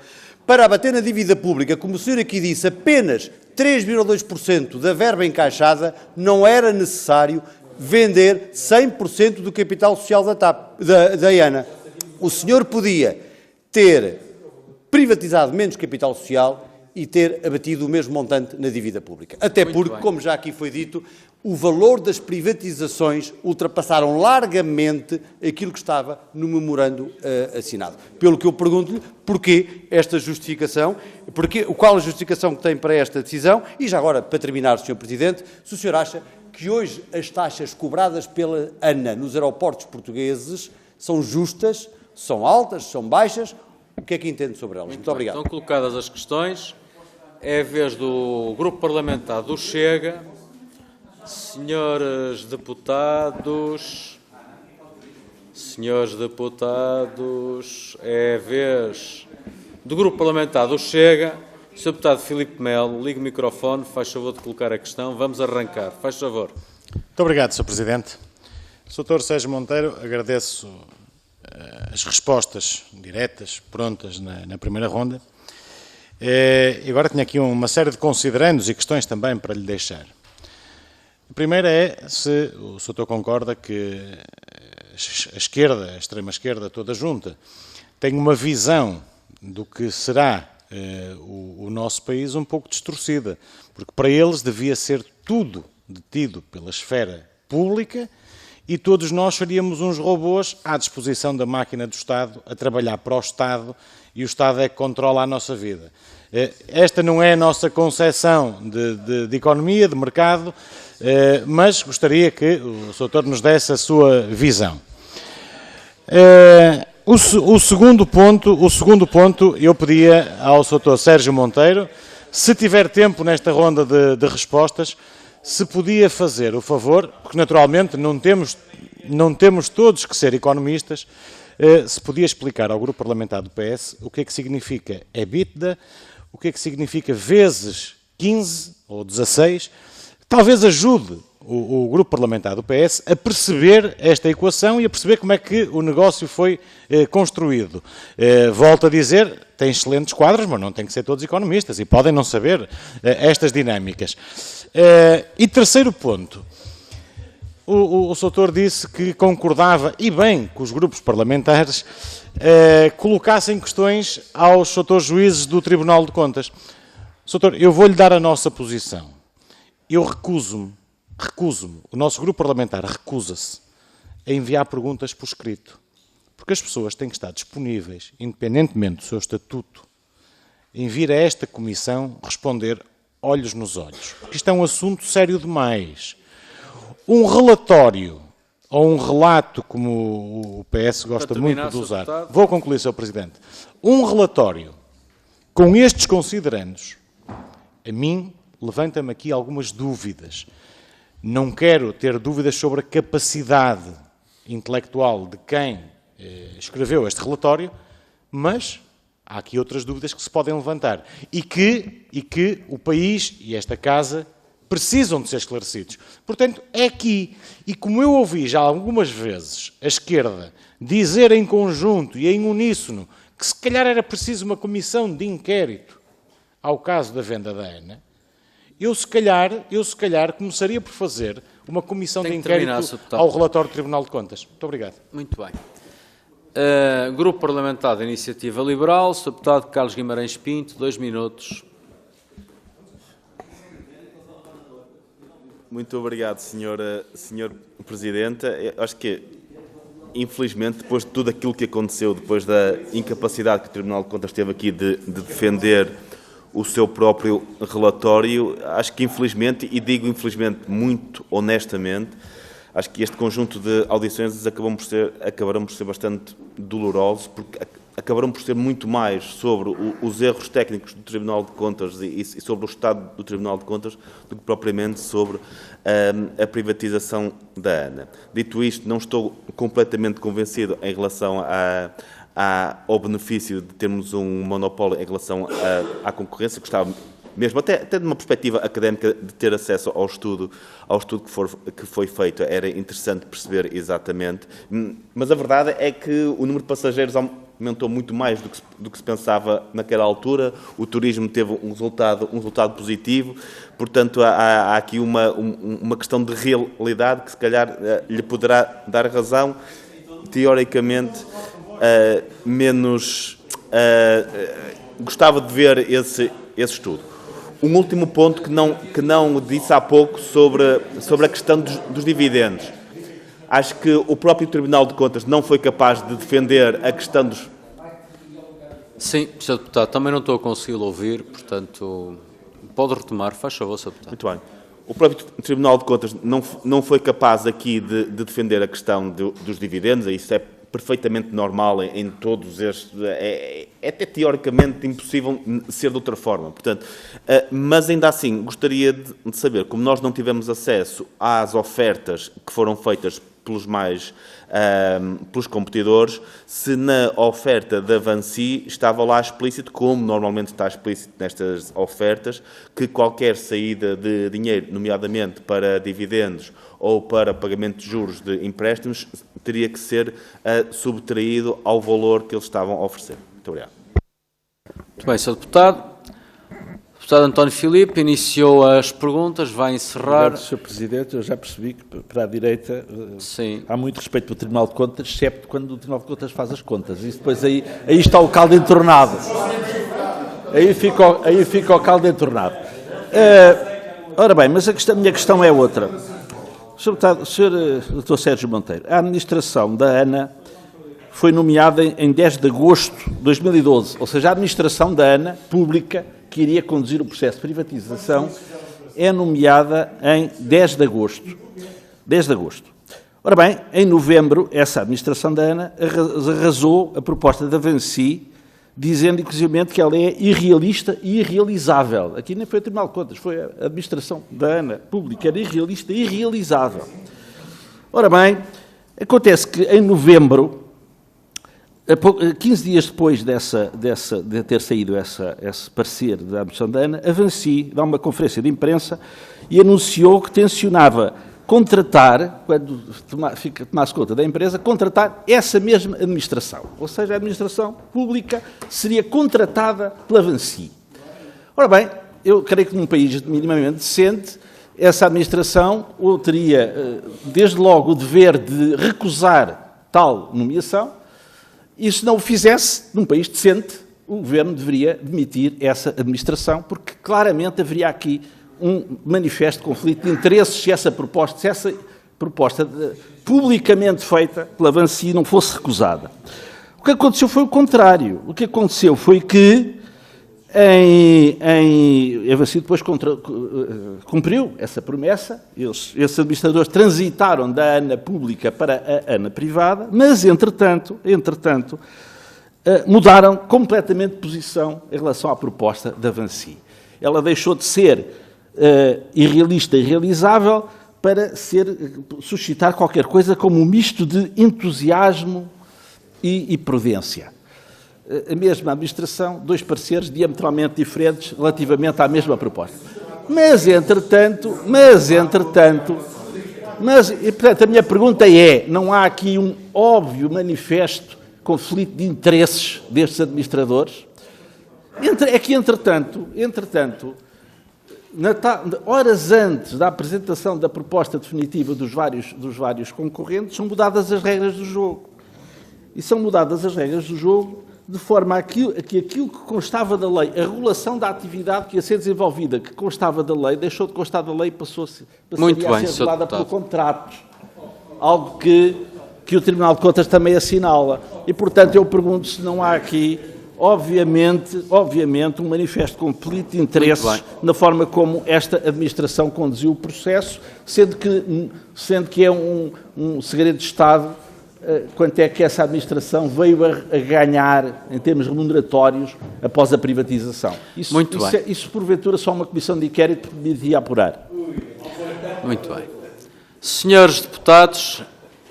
para abater na dívida pública, como o senhor aqui disse, apenas 3,2% da verba encaixada, não era necessário vender 100% do capital social da IANA. O senhor podia ter privatizado menos capital social e ter abatido o mesmo montante na dívida pública. Até porque, como já aqui foi dito, o valor das privatizações ultrapassaram largamente aquilo que estava no memorando assinado. Pelo que eu pergunto-lhe, porquê esta justificação, qual a justificação que tem para esta decisão, e já agora, para terminar, Sr. Presidente, se o senhor acha que hoje as taxas cobradas pela ANA nos aeroportos portugueses são justas, são altas, são baixas, o que é que entende sobre elas? Muito obrigado. Estão colocadas as questões. É a vez do Grupo Parlamentar do Chega. Senhores deputados, é a vez do Grupo Parlamentar do Chega. Sr. Deputado Filipe Melo, ligue o microfone, faz favor de colocar a questão. Vamos arrancar, faz favor. Muito obrigado, Sr. Presidente. Sr. Sérgio Monteiro, agradeço as respostas diretas, prontas na primeira ronda. E agora tenho aqui uma série de considerandos e questões também para lhe deixar. A primeira é se o Sr. concorda que a esquerda, a extrema-esquerda toda junta, tem uma visão do que será o nosso país um pouco distorcida, porque para eles devia ser tudo detido pela esfera pública e todos nós seríamos uns robôs à disposição da máquina do Estado, a trabalhar para o Estado, e o Estado é que controla a nossa vida. Esta não é a nossa concepção de economia, de mercado, mas gostaria que o Sr. nos desse a sua visão. O segundo ponto, eu pedia ao Sr. Sérgio Monteiro, se tiver tempo nesta ronda de respostas, se podia fazer o favor, porque naturalmente não temos não temos todos que ser economistas, se podia explicar ao grupo parlamentar do PS o que é que significa EBITDA, o que é que significa vezes 15 ou 16, talvez ajude o grupo parlamentar do PS a perceber esta equação e a perceber como é que o negócio foi construído. Volto a dizer, tem excelentes quadros, mas não têm que ser todos economistas e podem não saber estas dinâmicas. E terceiro ponto, o Soutor disse que concordava, e bem, que os grupos parlamentares colocassem questões aos Soutores juízes do Tribunal de Contas. Soutor, eu vou-lhe dar a nossa posição. Eu recuso-me, o nosso grupo parlamentar recusa-se a enviar perguntas por escrito, porque as pessoas têm que estar disponíveis, independentemente do seu estatuto, em vir a esta comissão responder olhos nos olhos, porque isto é um assunto sério demais. Um relatório ou um relato, como o PS gosta muito de usar, vou concluir, Sr. Presidente, um relatório com estes considerandos, a mim levanta-me aqui algumas dúvidas. Não quero ter dúvidas sobre a capacidade intelectual de quem escreveu este relatório, mas há aqui outras dúvidas que se podem levantar e que o país e esta Casa precisam de ser esclarecidos. Portanto, é aqui. E como eu ouvi já algumas vezes a esquerda dizer em conjunto e em uníssono que se calhar era preciso uma comissão de inquérito ao caso da venda da ANA, eu se calhar começaria por fazer uma comissão de inquérito ao relatório do Tribunal de Contas. Muito obrigado. Muito bem. Grupo Parlamentar da Iniciativa Liberal, Sr. Deputado Carlos Guimarães Pinto, 2 minutos. Muito obrigado, Sr. Presidente. Eu acho que, infelizmente, depois de tudo aquilo que aconteceu, depois da incapacidade que o Tribunal de Contas teve aqui de defender o seu próprio relatório, acho que, infelizmente, e digo infelizmente muito honestamente, acho que este conjunto de audições acabarão por ser bastante dolorosos, porque acabarão por ser muito mais sobre os erros técnicos do Tribunal de Contas e sobre o estado do Tribunal de Contas do que propriamente sobre a privatização da ANA. Dito isto, não estou completamente convencido em relação ao benefício de termos um monopólio em relação à concorrência. Gostava mesmo, até de uma perspectiva académica, de ter acesso ao estudo que foi feito. Era interessante perceber exatamente. Mas a verdade é que o número de passageiros aumentou muito mais do que se pensava naquela altura. O turismo teve um resultado positivo. Portanto, há aqui uma questão de realidade que se calhar lhe poderá dar razão. Teoricamente, gostava de ver esse estudo. Um último ponto que não disse há pouco sobre a questão dos dividendos. Acho que o próprio Tribunal de Contas não foi capaz de defender a questão dos... Sim, Sr. Deputado, também não estou a consegui-lo ouvir, portanto, pode retomar, faz favor, Sr. Deputado. Muito bem. O próprio Tribunal de Contas não foi capaz aqui de defender a questão dos dividendos, e isso é perfeitamente normal em todos estes... É até teoricamente impossível ser de outra forma. Portanto, mas ainda assim, gostaria de saber, como nós não tivemos acesso às ofertas que foram feitas pelos competidores, se na oferta da Vinci estava lá explícito, como normalmente está explícito nestas ofertas, que qualquer saída de dinheiro, nomeadamente para dividendos ou para pagamento de juros de empréstimos, teria que ser subtraído ao valor que eles estavam a oferecer. Muito obrigado. Muito bem, Sr. Deputado. Deputado António Filipe iniciou as perguntas, vai encerrar. Obrigado, Sr. Presidente. Eu já percebi que para a direita Sim. há muito respeito pelo Tribunal de Contas, excepto quando o Tribunal de Contas faz as contas. E depois aí está o caldo entornado. Aí fica o caldo entornado. Ora bem, mas a minha questão é outra. Sr. Dr. Sérgio Monteiro, a administração da ANA foi nomeada em 10 de agosto de 2012, ou seja, a administração da ANA, pública, que iria conduzir o processo de privatização, é nomeada em 10 de agosto. 10 de agosto. Ora bem, em novembro, essa administração da ANA arrasou a proposta da Vinci, dizendo, inclusive, que ela é irrealista e irrealizável. Aqui nem foi o Tribunal de Contas, foi a administração da ANA pública, era irrealista e irrealizável. Ora bem, Acontece que em novembro, 15 dias depois de ter saído esse parecer da administração da ANA, a Vinci dá uma conferência de imprensa e anunciou que tencionava contratar, quando tomasse conta da empresa, contratar essa mesma administração. Ou seja, a administração pública seria contratada pela Vinci. Ora bem, eu creio que num país minimamente decente, essa administração ou teria, desde logo, o dever de recusar tal nomeação, e se não o fizesse, num país decente, o Governo deveria demitir essa administração, porque claramente haveria aqui um manifesto conflito de interesses se essa proposta publicamente feita pela Vinci não fosse recusada. O que aconteceu foi o contrário. O que aconteceu foi que a Vinci depois cumpriu essa promessa, esses administradores transitaram da ANA pública para a ANA privada, mas, entretanto, mudaram completamente de posição em relação à proposta da Vinci. Ela deixou de ser irrealista e irrealizável para suscitar qualquer coisa como um misto de entusiasmo e prudência. A mesma administração, dois pareceres diametralmente diferentes relativamente à mesma proposta. Portanto, a minha pergunta é, não há aqui um óbvio manifesto conflito de interesses destes administradores? É que, entretanto, horas antes da apresentação da proposta definitiva dos vários concorrentes, são mudadas as regras do jogo. E são mudadas as regras do jogo de forma a que aquilo que constava da lei, a regulação da atividade que ia ser desenvolvida, que constava da lei, deixou de constar da lei e passaria a ser regulada por contratos. Algo que o Tribunal de Contas também assinala. E, portanto, eu pergunto se não há aqui, obviamente, um manifesto de conflito de interesses na forma como esta administração conduziu o processo, sendo que é um segredo de Estado quanto é que essa administração veio a ganhar em termos remuneratórios após a privatização. Isso porventura, só uma comissão de inquérito poderia apurar. Muito bem. Senhores deputados,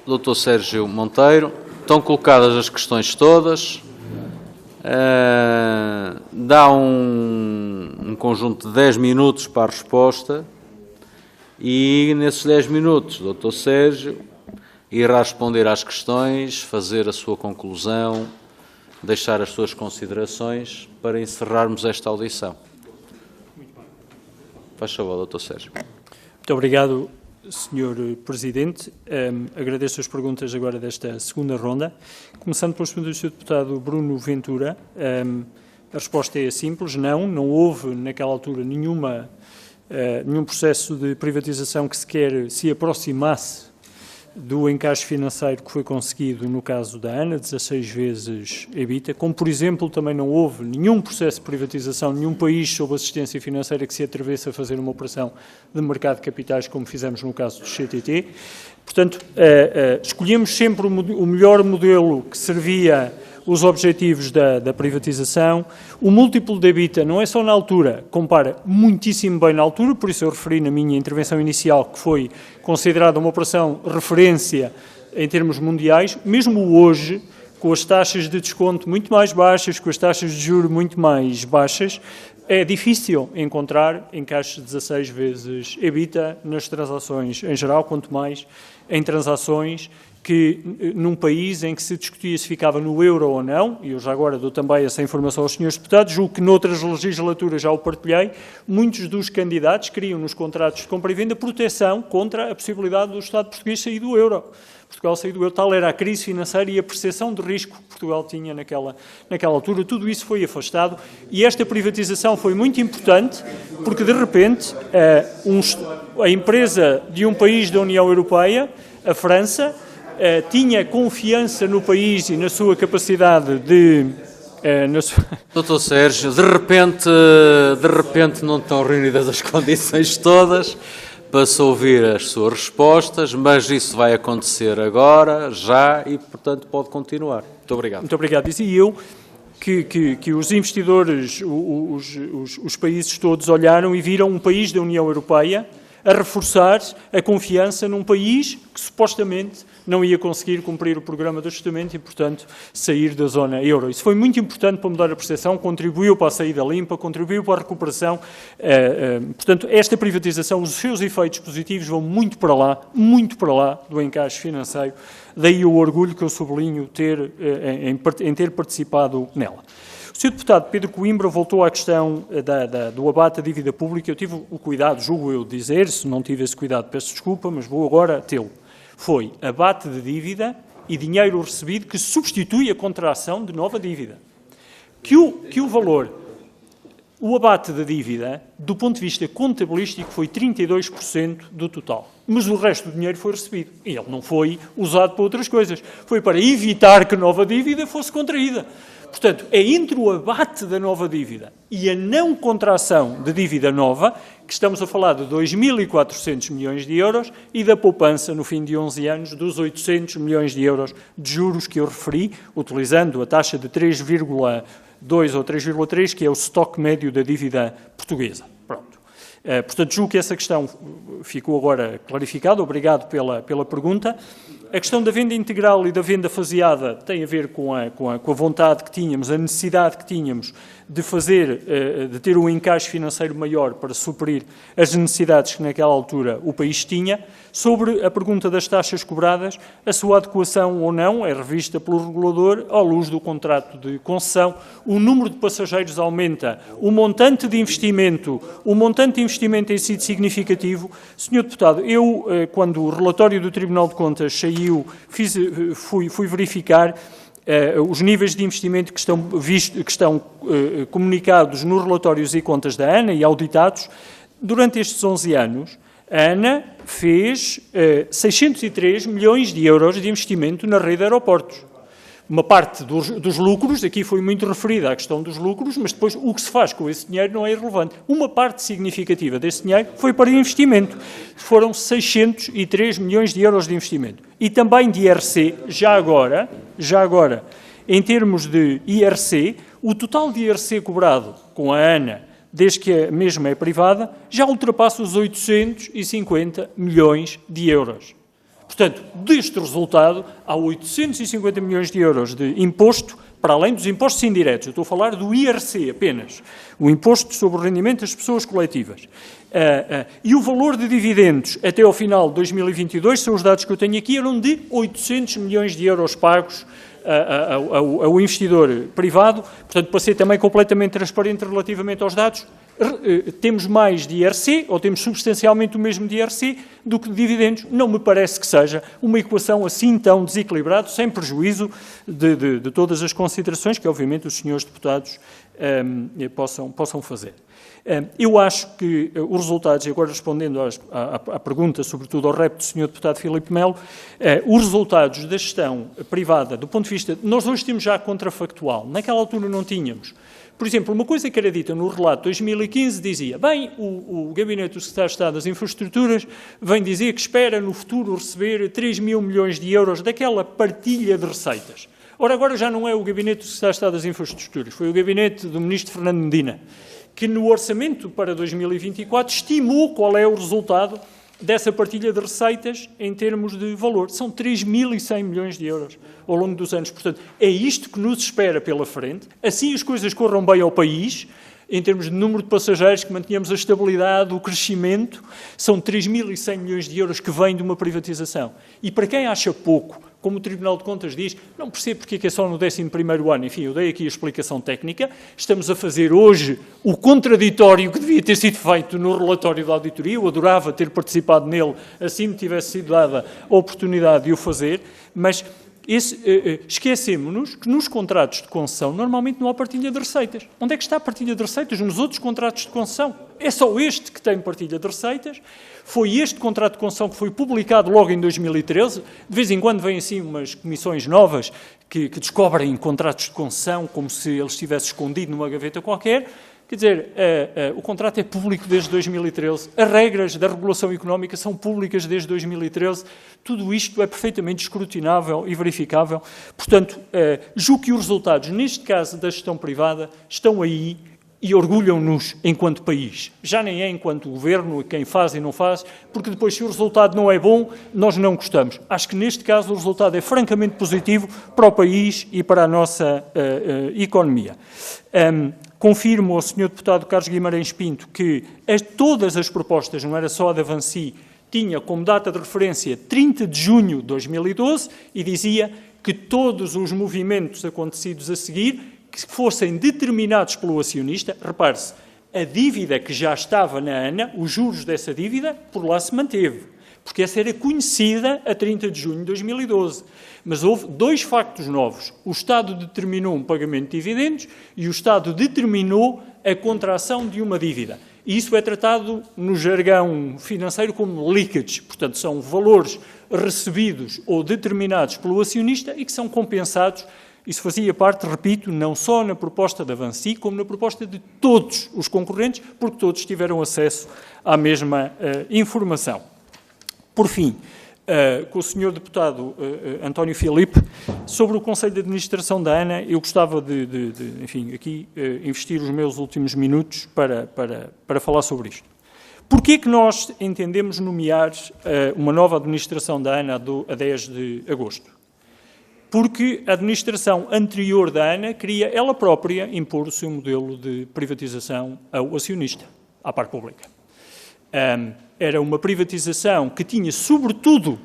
Dr. Sérgio Monteiro, estão colocadas as questões todas. Dá um conjunto de 10 minutos para a resposta e, nesses 10 minutos, Dr. Sérgio irá responder às questões, fazer a sua conclusão, deixar as suas considerações para encerrarmos esta audição. Faz favor, Dr. Sérgio. Muito obrigado, Sr. Presidente. Agradeço as perguntas agora desta segunda ronda. Começando pelas perguntas do Sr. Deputado Bruno Ventura, a resposta é simples, não houve naquela altura nenhum processo de privatização que sequer se aproximasse do encaixe financeiro que foi conseguido no caso da ANA, 16 vezes EBITDA, como, por exemplo, também não houve nenhum processo de privatização, nenhum país sob assistência financeira que se atrevesse a fazer uma operação de mercado de capitais, como fizemos no caso do CTT. Portanto, escolhemos sempre o melhor modelo que servia os objetivos da privatização. O múltiplo de EBITDA não é só na altura, compara muitíssimo bem na altura, por isso eu referi na minha intervenção inicial que foi considerada uma operação referência em termos mundiais, mesmo hoje, com as taxas de desconto muito mais baixas, com as taxas de juros muito mais baixas, é difícil encontrar encaixes de 16 vezes EBITDA nas transações em geral, quanto mais em transações que num país em que se discutia se ficava no euro ou não, e eu já agora dou também essa informação aos senhores deputados, julgo que noutras legislaturas já o partilhei, muitos dos candidatos queriam nos contratos de compra e venda proteção contra a possibilidade do Estado português sair do euro. Portugal sair do euro, tal era a crise financeira e a percepção de risco que Portugal tinha naquela altura. Tudo isso foi afastado e esta privatização foi muito importante porque, de repente, a empresa de um país da União Europeia, a França, tinha confiança no país e na sua capacidade de... Dr. Sérgio, de repente não estão reunidas as condições todas para se ouvir as suas respostas, mas isso vai acontecer agora, já, e, portanto, pode continuar. Muito obrigado. Muito obrigado. Dizia eu que os investidores, os países todos olharam e viram um país da União Europeia a reforçar a confiança num país que supostamente não ia conseguir cumprir o programa de ajustamento e, portanto, sair da zona euro. Isso foi muito importante para mudar a percepção, contribuiu para a saída limpa, contribuiu para a recuperação. Portanto, esta privatização, os seus efeitos positivos vão muito para lá do encaixe financeiro. Daí o orgulho que eu sublinho em ter participado nela. O Sr. Deputado Pedro Coimbra voltou à questão do abate da dívida pública. Eu tive o cuidado, julgo eu dizer, se não tive esse cuidado peço desculpa, mas vou agora tê-lo. Foi abate de dívida e dinheiro recebido que substitui a contração de nova dívida. Que o valor, o abate da dívida, do ponto de vista contabilístico, foi 32% do total. Mas o resto do dinheiro foi recebido. E ele não foi usado para outras coisas. Foi para evitar que nova dívida fosse contraída. Portanto, é entre o abate da nova dívida e a não contração de dívida nova que estamos a falar de 2.400 milhões de euros e da poupança, no fim de 11 anos, dos 800 milhões de euros de juros que eu referi, utilizando a taxa de 3,2 ou 3,3, que é o estoque médio da dívida portuguesa. Pronto. Portanto, julgo que essa questão ficou agora clarificada. Obrigado pela pergunta. A questão da venda integral e da venda faseada tem a ver com a vontade que tínhamos, a necessidade que tínhamos de ter um encaixe financeiro maior para suprir as necessidades que naquela altura o país tinha. Sobre a pergunta das taxas cobradas, a sua adequação ou não é revista pelo regulador à luz do contrato de concessão. O número de passageiros aumenta, o montante de investimento tem sido significativo. Senhor Deputado, eu, quando o relatório do Tribunal de Contas saiu, fui verificar os níveis de investimento que estão comunicados nos relatórios e contas da ANA e auditados. Durante estes 11 anos, a ANA fez 603 milhões de euros de investimento na rede de aeroportos. Uma parte dos lucros, aqui foi muito referida à questão dos lucros, mas depois o que se faz com esse dinheiro não é irrelevante. Uma parte significativa desse dinheiro foi para investimento. Foram 603 milhões de euros de investimento. E também de IRC, já agora, em termos de IRC, o total de IRC cobrado com a ANA, desde que a mesma é privada, já ultrapassa os 850 milhões de euros. Portanto, deste resultado, há 850 milhões de euros de imposto, para além dos impostos indiretos. Eu estou a falar do IRC apenas, o Imposto sobre o Rendimento das Pessoas Coletivas. E o valor de dividendos até ao final de 2022, são os dados que eu tenho aqui, eram de 800 milhões de euros pagos ao investidor privado. Portanto, para ser também completamente transparente relativamente aos dados, temos mais de IRC, ou temos substancialmente o mesmo de IRC, do que de dividendos. Não me parece que seja uma equação assim tão desequilibrada, sem prejuízo de todas as considerações que, obviamente, os senhores deputados possam fazer. Eu acho que os resultados, e agora respondendo à pergunta, sobretudo ao repto do Sr. Deputado Filipe Melo, os resultados da gestão privada, do ponto de vista... Nós hoje temos já a contrafactual, naquela altura não tínhamos. Por exemplo, uma coisa que era dita no relato de 2015 dizia, bem, o Gabinete do Secretário de Estado das Infraestruturas vem dizer que espera no futuro receber 3 mil milhões de euros daquela partilha de receitas. Ora, agora já não é o Gabinete do Secretário de Estado das Infraestruturas, foi o Gabinete do Ministro Fernando Medina, que no orçamento para 2024 estimou qual é o resultado dessa partilha de receitas em termos de valor. São 3.100 milhões de euros ao longo dos anos. Portanto, é isto que nos espera pela frente. Assim as coisas corram bem ao país, em termos de número de passageiros, que mantenhamos a estabilidade, o crescimento. São 3.100 milhões de euros que vêm de uma privatização. E para quem acha pouco, como o Tribunal de Contas diz, não percebo porque é só no 11º ano, enfim, eu dei aqui a explicação técnica, estamos a fazer hoje o contraditório que devia ter sido feito no relatório da auditoria, eu adorava ter participado nele, assim me tivesse sido dada a oportunidade de o fazer, mas esquecemos-nos que nos contratos de concessão normalmente não há partilha de receitas. Onde é que está a partilha de receitas? Nos outros contratos de concessão. É só este que tem partilha de receitas. Foi este contrato de concessão que foi publicado logo em 2013. De vez em quando vêm assim umas comissões novas que descobrem contratos de concessão como se ele estivesse escondido numa gaveta qualquer. Quer dizer, o contrato é público desde 2013, as regras da regulação económica são públicas desde 2013, tudo isto é perfeitamente escrutinável e verificável. Portanto, julgo que os resultados, neste caso da gestão privada, estão aí e orgulham-nos enquanto país. Já nem é enquanto governo, quem faz e não faz, porque depois, se o resultado não é bom, nós não gostamos. Acho que neste caso o resultado é francamente positivo para o país e para a nossa economia. Confirmo ao Sr. Deputado Carlos Guimarães Pinto que todas as propostas, não era só a da Vansi, tinha como data de referência 30 de junho de 2012 e dizia que todos os movimentos acontecidos a seguir que fossem determinados pelo acionista, repare-se, a dívida que já estava na ANA, os juros dessa dívida, por lá se manteve, porque essa era conhecida a 30 de junho de 2012. Mas houve dois factos novos. O Estado determinou um pagamento de dividendos e o Estado determinou a contração de uma dívida. E isso é tratado no jargão financeiro como leakage, portanto, são valores recebidos ou determinados pelo acionista e que são compensados. Isso fazia parte, repito, não só na proposta da Vansi, como na proposta de todos os concorrentes, porque todos tiveram acesso à mesma informação. Por fim, com o Sr. Deputado António Filipe, sobre o Conselho de Administração da ANA, eu gostava enfim, aqui investir os meus últimos minutos para falar sobre isto. Porquê é que nós entendemos nomear uma nova administração da ANA a 10 de agosto? Porque a administração anterior da ANA queria ela própria impor o seu modelo de privatização ao acionista, à parte pública. Era uma privatização que tinha, sobretudo,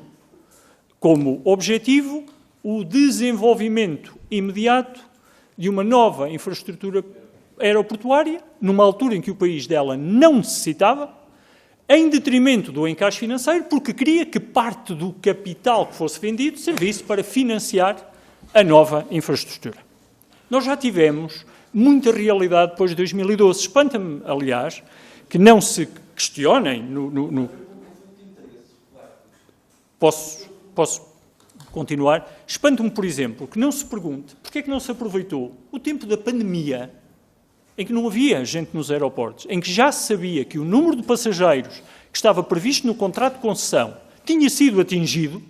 como objetivo o desenvolvimento imediato de uma nova infraestrutura aeroportuária, numa altura em que o país dela não necessitava, em detrimento do encaixe financeiro, porque queria que parte do capital que fosse vendido servisse para financiar a nova infraestrutura. Nós já tivemos muita realidade depois de 2012. Espanta-me, aliás, que não se questionem Posso continuar? Espanta-me, por exemplo, que não se pergunte porque é que não se aproveitou o tempo da pandemia, em que não havia gente nos aeroportos, em que já se sabia que o número de passageiros que estava previsto no contrato de concessão tinha sido atingido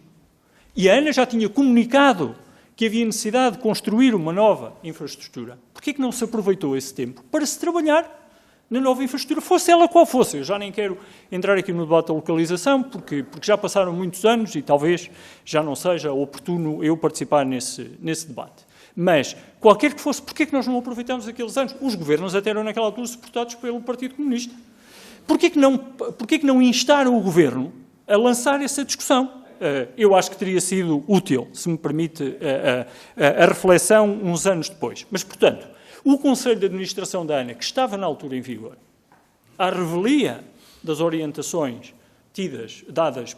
e a ANA já tinha comunicado que havia necessidade de construir uma nova infraestrutura. Porquê é que não se aproveitou esse tempo para se trabalhar na nova infraestrutura, fosse ela qual fosse? Eu já nem quero entrar aqui no debate da localização, porque já passaram muitos anos e talvez já não seja oportuno eu participar nesse debate. Mas, qualquer que fosse, porquê é que nós não aproveitamos aqueles anos? Os governos até eram naquela altura suportados pelo Partido Comunista. Porquê que não instaram o governo a lançar essa discussão? Eu acho que teria sido útil, se me permite a reflexão uns anos depois. Mas, portanto, o Conselho de Administração da ANA, que estava na altura em vigor, à revelia das orientações dadas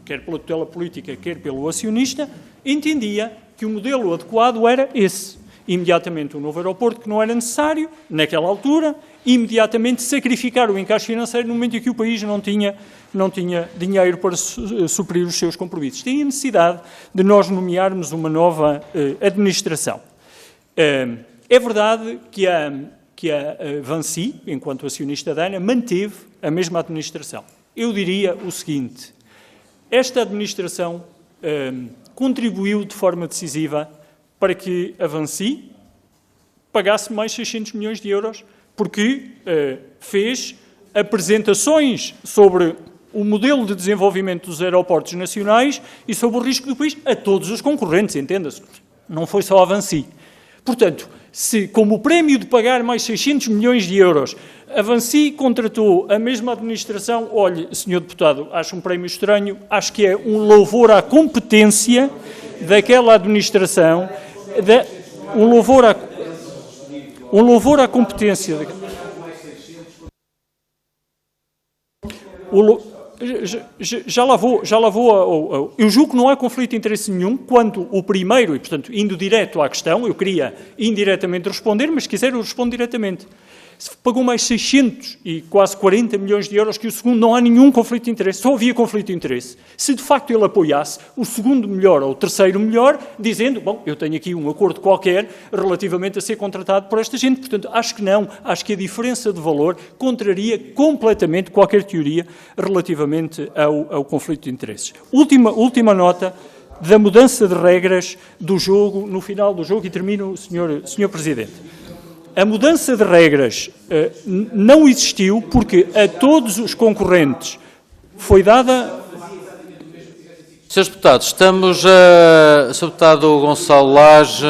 quer pela tutela política, quer pelo acionista, entendia que o modelo adequado era esse. Imediatamente um novo aeroporto que não era necessário, naquela altura, imediatamente sacrificar o encaixe financeiro no momento em que o país não tinha dinheiro para suprir os seus compromissos. Tinha necessidade de nós nomearmos uma nova administração. É verdade que a Vansi, enquanto acionista da ANA, manteve a mesma administração. Eu diria o seguinte: esta administração contribuiu de forma decisiva para que a Vansi pagasse mais 600 milhões de euros, porque fez apresentações sobre o modelo de desenvolvimento dos aeroportos nacionais e sobre o risco do país a todos os concorrentes, entenda-se. Não foi só a Vansi. Portanto, se como prémio de pagar mais 600 milhões de euros, a Vansi contratou a mesma administração, olhe, Sr. Deputado, acho um prémio estranho, acho que é um louvor à competência daquela administração, um louvor à competência. Já lá vou. Eu julgo que não há conflito de interesse nenhum quando o primeiro, e portanto, indo direto à questão, eu queria indiretamente responder, mas se quiser eu respondo diretamente. Se pagou mais 600 e quase 40 milhões de euros que o segundo, não há nenhum conflito de interesse, só havia conflito de interesse. Se de facto ele apoiasse o segundo melhor ou o terceiro melhor, dizendo, bom, eu tenho aqui um acordo qualquer relativamente a ser contratado por esta gente, portanto, acho que não, acho que a diferença de valor contraria completamente qualquer teoria relativamente ao conflito de interesses. Última nota da mudança de regras do jogo, no final do jogo, e termino, Sr. Presidente. A mudança de regras não existiu porque a todos os concorrentes foi dada... Senhores deputados, estamos a... Sr. Deputado Gonçalo Lage,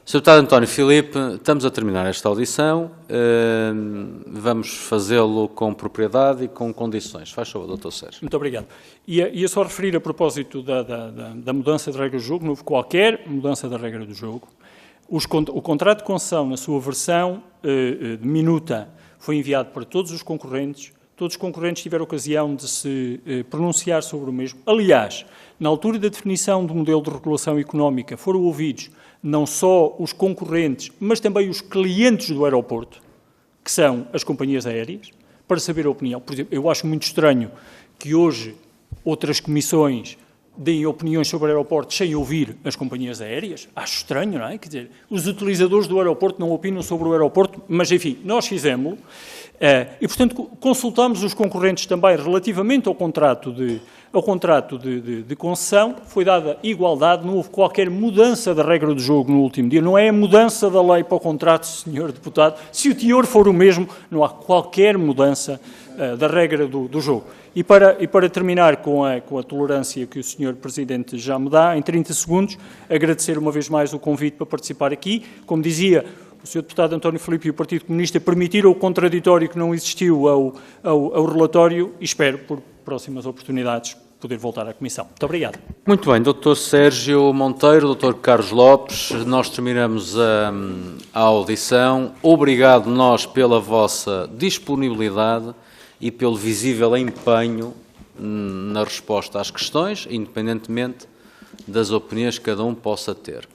Sr. Deputado António Filipe, estamos a terminar esta audição. Vamos fazê-lo com propriedade e com condições. Faz favor, Dr. Sérgio. Muito obrigado. Ia só referir a propósito da mudança de regra do jogo, não houve qualquer mudança da regra do jogo. O contrato de concessão, na sua versão minuta, foi enviado para todos os concorrentes. Todos os concorrentes tiveram ocasião de se pronunciar sobre o mesmo. Aliás, na altura da definição do modelo de regulação económica, foram ouvidos não só os concorrentes, mas também os clientes do aeroporto, que são as companhias aéreas, para saber a opinião. Por exemplo, eu acho muito estranho que hoje outras comissões deem opiniões sobre aeroportos sem ouvir as companhias aéreas. Acho estranho, não é? Quer dizer, os utilizadores do aeroporto não opinam sobre o aeroporto, mas, enfim, nós fizemos-lo. E, portanto, consultámos os concorrentes também relativamente ao contrato de concessão. Foi dada igualdade, não houve qualquer mudança da regra do jogo no último dia. Não é a mudança da lei para o contrato, Sr. Deputado. Se o teor for o mesmo, não há qualquer mudança da regra do jogo. E para terminar com a tolerância que o Sr. Presidente já me dá, em 30 segundos, agradecer uma vez mais o convite para participar aqui. Como dizia o Sr. Deputado António Filipe e o Partido Comunista, permitiram o contraditório que não existiu ao relatório e espero, por próximas oportunidades, poder voltar à Comissão. Muito obrigado. Muito bem, Dr. Sérgio Monteiro, Dr. Carlos Lopes, nós terminamos a audição. Obrigado nós pela vossa disponibilidade e pelo visível empenho na resposta às questões, independentemente das opiniões que cada um possa ter.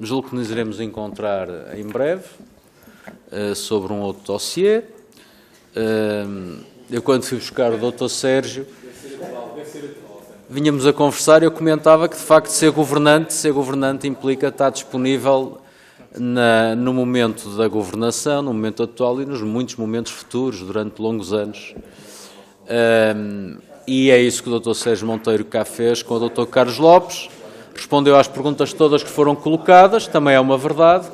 Julgo que nos iremos encontrar em breve sobre um outro dossiê. Eu, quando fui buscar o Dr. Sérgio, vínhamos a conversar e eu comentava que, de facto, ser governante implica estar disponível no momento da governação, no momento atual e nos muitos momentos futuros, durante longos anos. E é isso que o Dr. Sérgio Monteiro cá fez com o Dr. Carlos Lopes. Respondeu às perguntas todas que foram colocadas, também é uma verdade.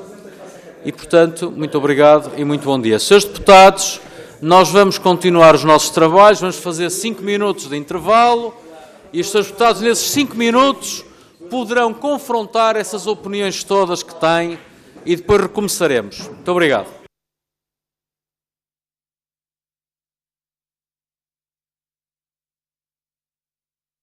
E, portanto, muito obrigado e muito bom dia. Senhores deputados, nós vamos continuar os nossos trabalhos, vamos fazer 5 minutos de intervalo e os senhores deputados, nesses 5 minutos, poderão confrontar essas opiniões todas que têm e depois recomeçaremos. Muito obrigado.